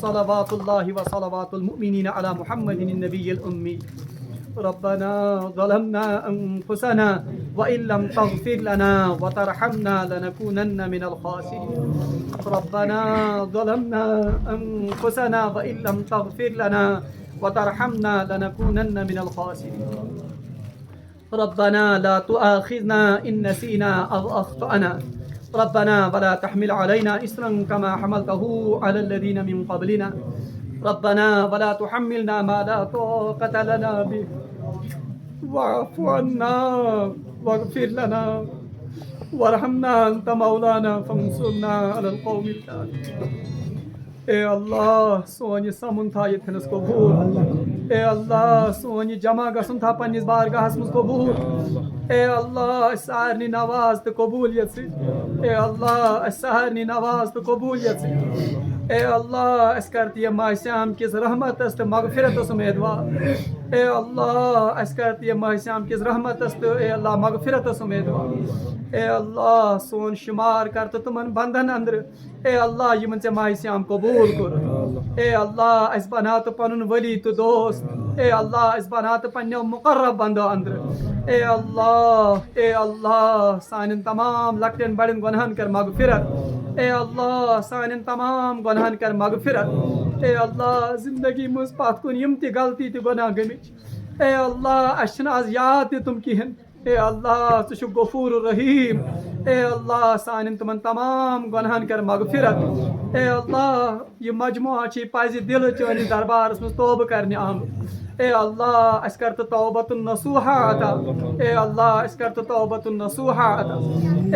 सलवातुल्लाहि व सलवातुल मुमिनीन अला मुहम्मदिन नबिय्यिल उम्मी। रब्बना ज़लमना अनफुसना व इन लम तग़फिर लना व तरहमना लनकूनन्न मिनल ख़ासिरीन। रब्बना ज़लमना अनफुसना व इन लम तग़फिर लना व तरहमना लनकूनन्न मिनल ख़ासिरीन। रब्बना ला तुआखिज़ना इन नसीना अव अख़्तअना रब्बना वला तहमिल अलैना इसरन कमा हमलतहु अलल लज़ीना मिन क़ब्लिना रब्बना वला तुहम्मिलना मा ला ताक़त लना बिहि वअफ़ु अन्ना वग़फ़िर लना वरहमना अंत मौलाना फंसुरना अलल क़ौमिल काफ़िरीन। ए अल्लाह सोन समुन था ये थनस कबूल। ए अल्लाह सोन जमा गसन था पन्निस बारगाहस मुझ कबूल। ए अल्लाह सारनी नवाज तो कबूलियत से। ए अल्लाह सारनी नवाज तो कबूलियत से। ए अल्लाह अस करती माह सियाम किस रहमत तो मगफिरत उम्मीदवार। ए अल्लाह अस करती माह सियाम किस रहमत तो ए अल्लाह मगफिरत उम्मीदवार। ए अल्लाह सोन शुमार कर तो तुमन बंधन अंदर। ए अल्लाह यमन से माह सियाम कबूल कर। ए अल्लाह अस बना तो पनुन वली तो दोस्त। ए अल्लाह अस बना तो पन्नो मुकर्रब बंदो अंदर। ए अल्लाह सान तमाम लकटन बड़न गुनाहन कर मगफिरत। ए अल्लाह सान तमाम गुनाहन कर मगफिरत। ए अल्लाह जिंदगी मुझ पात कुन यम ति गलती ति गुनाह गमिच। ए अल्लाह अशन आज याद ति तुम किहन। اے اللہ ژٕ چھُکھ غفور الرحیم اے اللہ سانٮ۪ن تِمن تمام گۄنہن کر مغفرت اے اللہ یہ مجموعہ چھ پزِ دل چٲنِس دربارس منٛز توبہٕ کرنہِ آمُت اے اللہ اَسہِ کر تہٕ توبۃ النصوحہ عطا اے اللہ اَسہِ کر تہٕ توبۃ النصوحہ عطا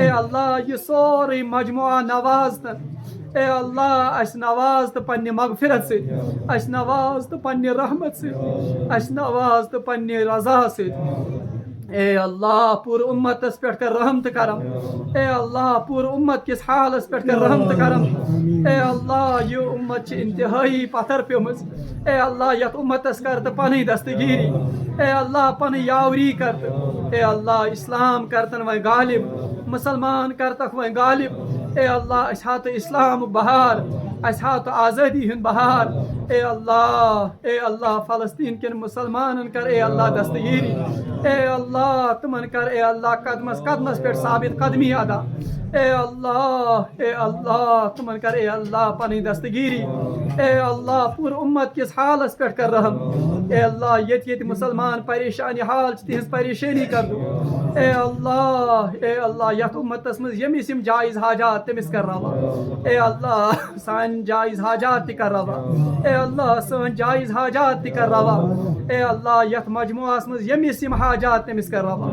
اے اللہ یہ سورُے مجموعہ نواز تہٕ اے اللہ اَسہِ نواز تہٕ پننہِ مغفرت سۭتۍ اَسہِ نواز تہٕ پننہِ رحمت سۭتۍ اَسہِ نواز تہٕ پننہِ رضا سۭتۍ اے اللہ پور امتس پہ کر رحم تو کرم اے اللہ پور امت کس حالس پہ کر رحم تو کرم اے اللہ یہ امت انتہائی پتھر پیمز اے اللہ یت امتس کر تو پن دستگیری اے اللہ پن یاوری کر اے اللہ اسلام کرتن و غالب مسلمان کرتک و غالب اے اللہ اس ہاتھ اسلام بہار اس ہاتھ آزادی ہند بہار اے اللہ فلسطین کن مسلمان کر اے اللہ دستگیری اے اللہ تمن کر اے اللہ قدمس قدمس پہ ثابت قدمی ادا اے اللہ تمن کر اے اللہ پنی دستگیری اے اللہ پور امت کس حالس پہ کر رحم اے اللہ یت مسلمان پریشانی حال تہذ پریشانی کر دو اے اللہ یت امتس مز یمس یم جائز حاجات تمس کر روا اے اللہ سان جائز حاجات تہ کر روا اے اللہ سان جائز حاجات تہ کر روا اے اللہ یت مجموعس مز یمس یم حاجات تمس کر روا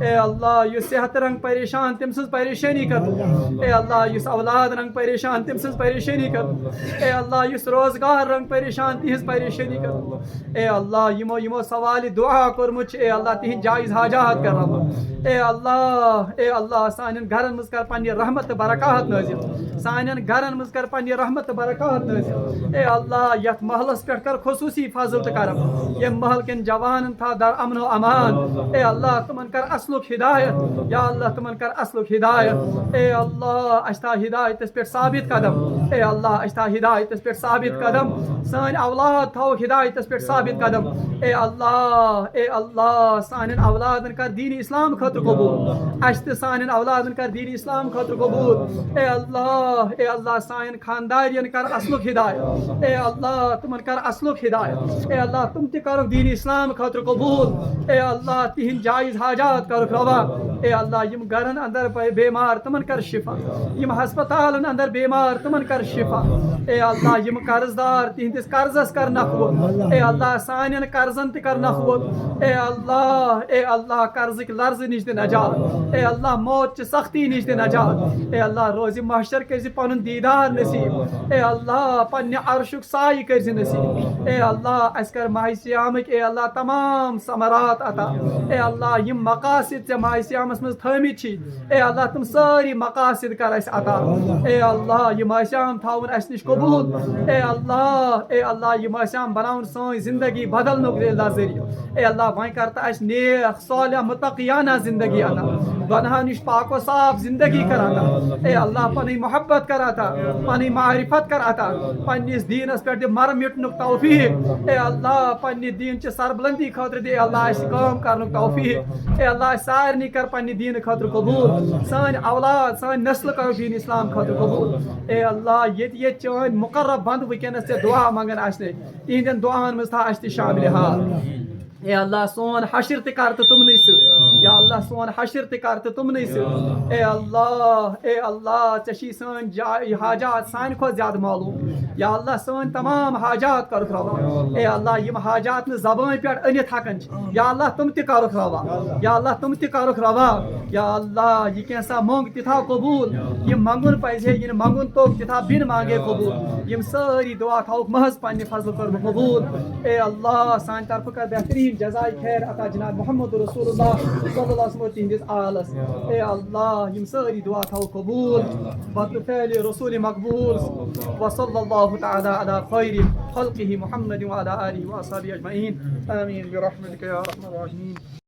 اے اللہ یس صحت رنگ پریشان تم سز پریشانی کر اے اللہ یس اولاد رنگ پریشان تم سز پریشانی کر اے اللہ یس روزگار رنگ پریشان تہذ پریشانی کر اے اللہ یمو سوال دعا کورمت اے اللہ تہذ جائز حاجات کر روا اے اللہ سانن گھرن مز کر پنہ رحمت برکات نازل سانن گھرن مز کر پنہ رحمت برکات نازل اے اللہ یت محلس پہ کر خصوصی فضل تو کرم یم محل کن جوانن تھا در امن و امان اے اللہ تمن کر اصلک ہدایت یا اللہ تمن کر اصلک ہدایت اے اللہ اشتا ہدایت پہ ثابت قدم اے اللہ اشتا ہدایت پہ ثابت قدم سان اولاد تھو ہدایت پہ ثابت قدم اے اللہ سان اولادن کر دین اسلام خاطر قبول اشت سان اولادن کر دین اسلام خاطر قبول اے اللہ سان خاندارین کر اصلک ہدایت اے اللہ تمن کر اصلک ہدایت اے اللہ تم تہ کرو دین اسلام خاطر قبول اے اللہ تہند جائز حاجات کرو روا اے اللہ یم گھرن اندر بیمار تمن کر شفا یم ہسپتالن اندر بیمار تمن کر شفا اے اللہ یم قرضدار تہندس قرضس کر نخوت اے اللہ سانن قرضن تہ کر نخوت اے اللہ قرضک لرز نش دِ نجات اے اللہ موت چہ سختی نش دِ نجات اے اللہ روز محشر کرز پنن دیدار نصیب اے اللہ پنہ عرشک سایہ کرز نصیب اے اللہ اس کر ماہ سیامک اے اللہ تمام ثمرات عطا اے اللہ یم مقاصد ژے ماہ سیامس مز تھٲمٕتۍ چھی اے اللہ تم ساری مقاصد کر اس عطا اے اللہ یہ ماہ سیام تھاون اس نش قبول اے اللہ یہ ماہ سیام بناون سٲنۍ زندگی بدلنُک اے اللہ ذریعہ اے اللہ وۄنۍ کر تہٕ اس نیک صالح متقیانہ زندگی عطا گناہو نش پاک و صاف زندگی کر عطا اے اللہ پنٕنۍ محبت کر عطا پنٕنۍ معرفت کر عطا پننس دینس پہ دِ مر مٹنُک توفیق اے اللہ پننہِ دین چہ سربلندی خاطر دِ اللہ اس کٲم کرنُک توفیق اے اللہ سارنٕے کر پننہِ دین خاطر قبول سٲنۍ اولاد سٲنۍ نسل کرو دین اسلام خاطر قبول اے اللہ یت چٲنۍ مقرب بند ونکیٚنس ژےٚ دعا منگان آسنے تہندین دعاہن منٛز تھا اسہِ تہِ شامل حال اے اللہ سون حشر تہ کر تہٕ تمنٕے سۭتۍ یا اللہ سون حشر تہ کر تہٕ تمنٕے سۭتۍ اے اللہ ژےٚ چھی سٲنۍ حاجات سانہِ کھۄتہٕ زیادٕ معلوم یا اللہ سٲنۍ تمام حاجات کرُکھ روا اے اللہ یم حاجات نہٕ زبٲنۍ پٮ۪ٹھ أنِتھ ہٮ۪کان چھِ یا اللہ تم تہِ کرُکھ روا یا اللہ تم تہِ کرُکھ روا یا اللہ یہ کینٛژھا منٛگ تہِ تھاو قبوٗل یم منگُن پزِ ہے یہِ منگُن توٚگ تہِ تھاو بِن مانگے قبوٗل یم سٲری دعا تھاوُکھ محض پننہِ فضلہٕ کوٚرمُت قبوٗل اے اللہ سانہِ طرفہٕ کر بہتریٖن جزائے خیر عطا جناب محمد رسول اللہ صلی اللہ علیہ وسلم تہندس آلس اے اللہ یم ساری دعا تھاو قبول بطفیل رسول مقبول وصلی اللہ تعالی علی خیر خلقہ محمد وعلی آلہ وصحبہ اجمعین آمین برحمتک یا ارحم الراحمین.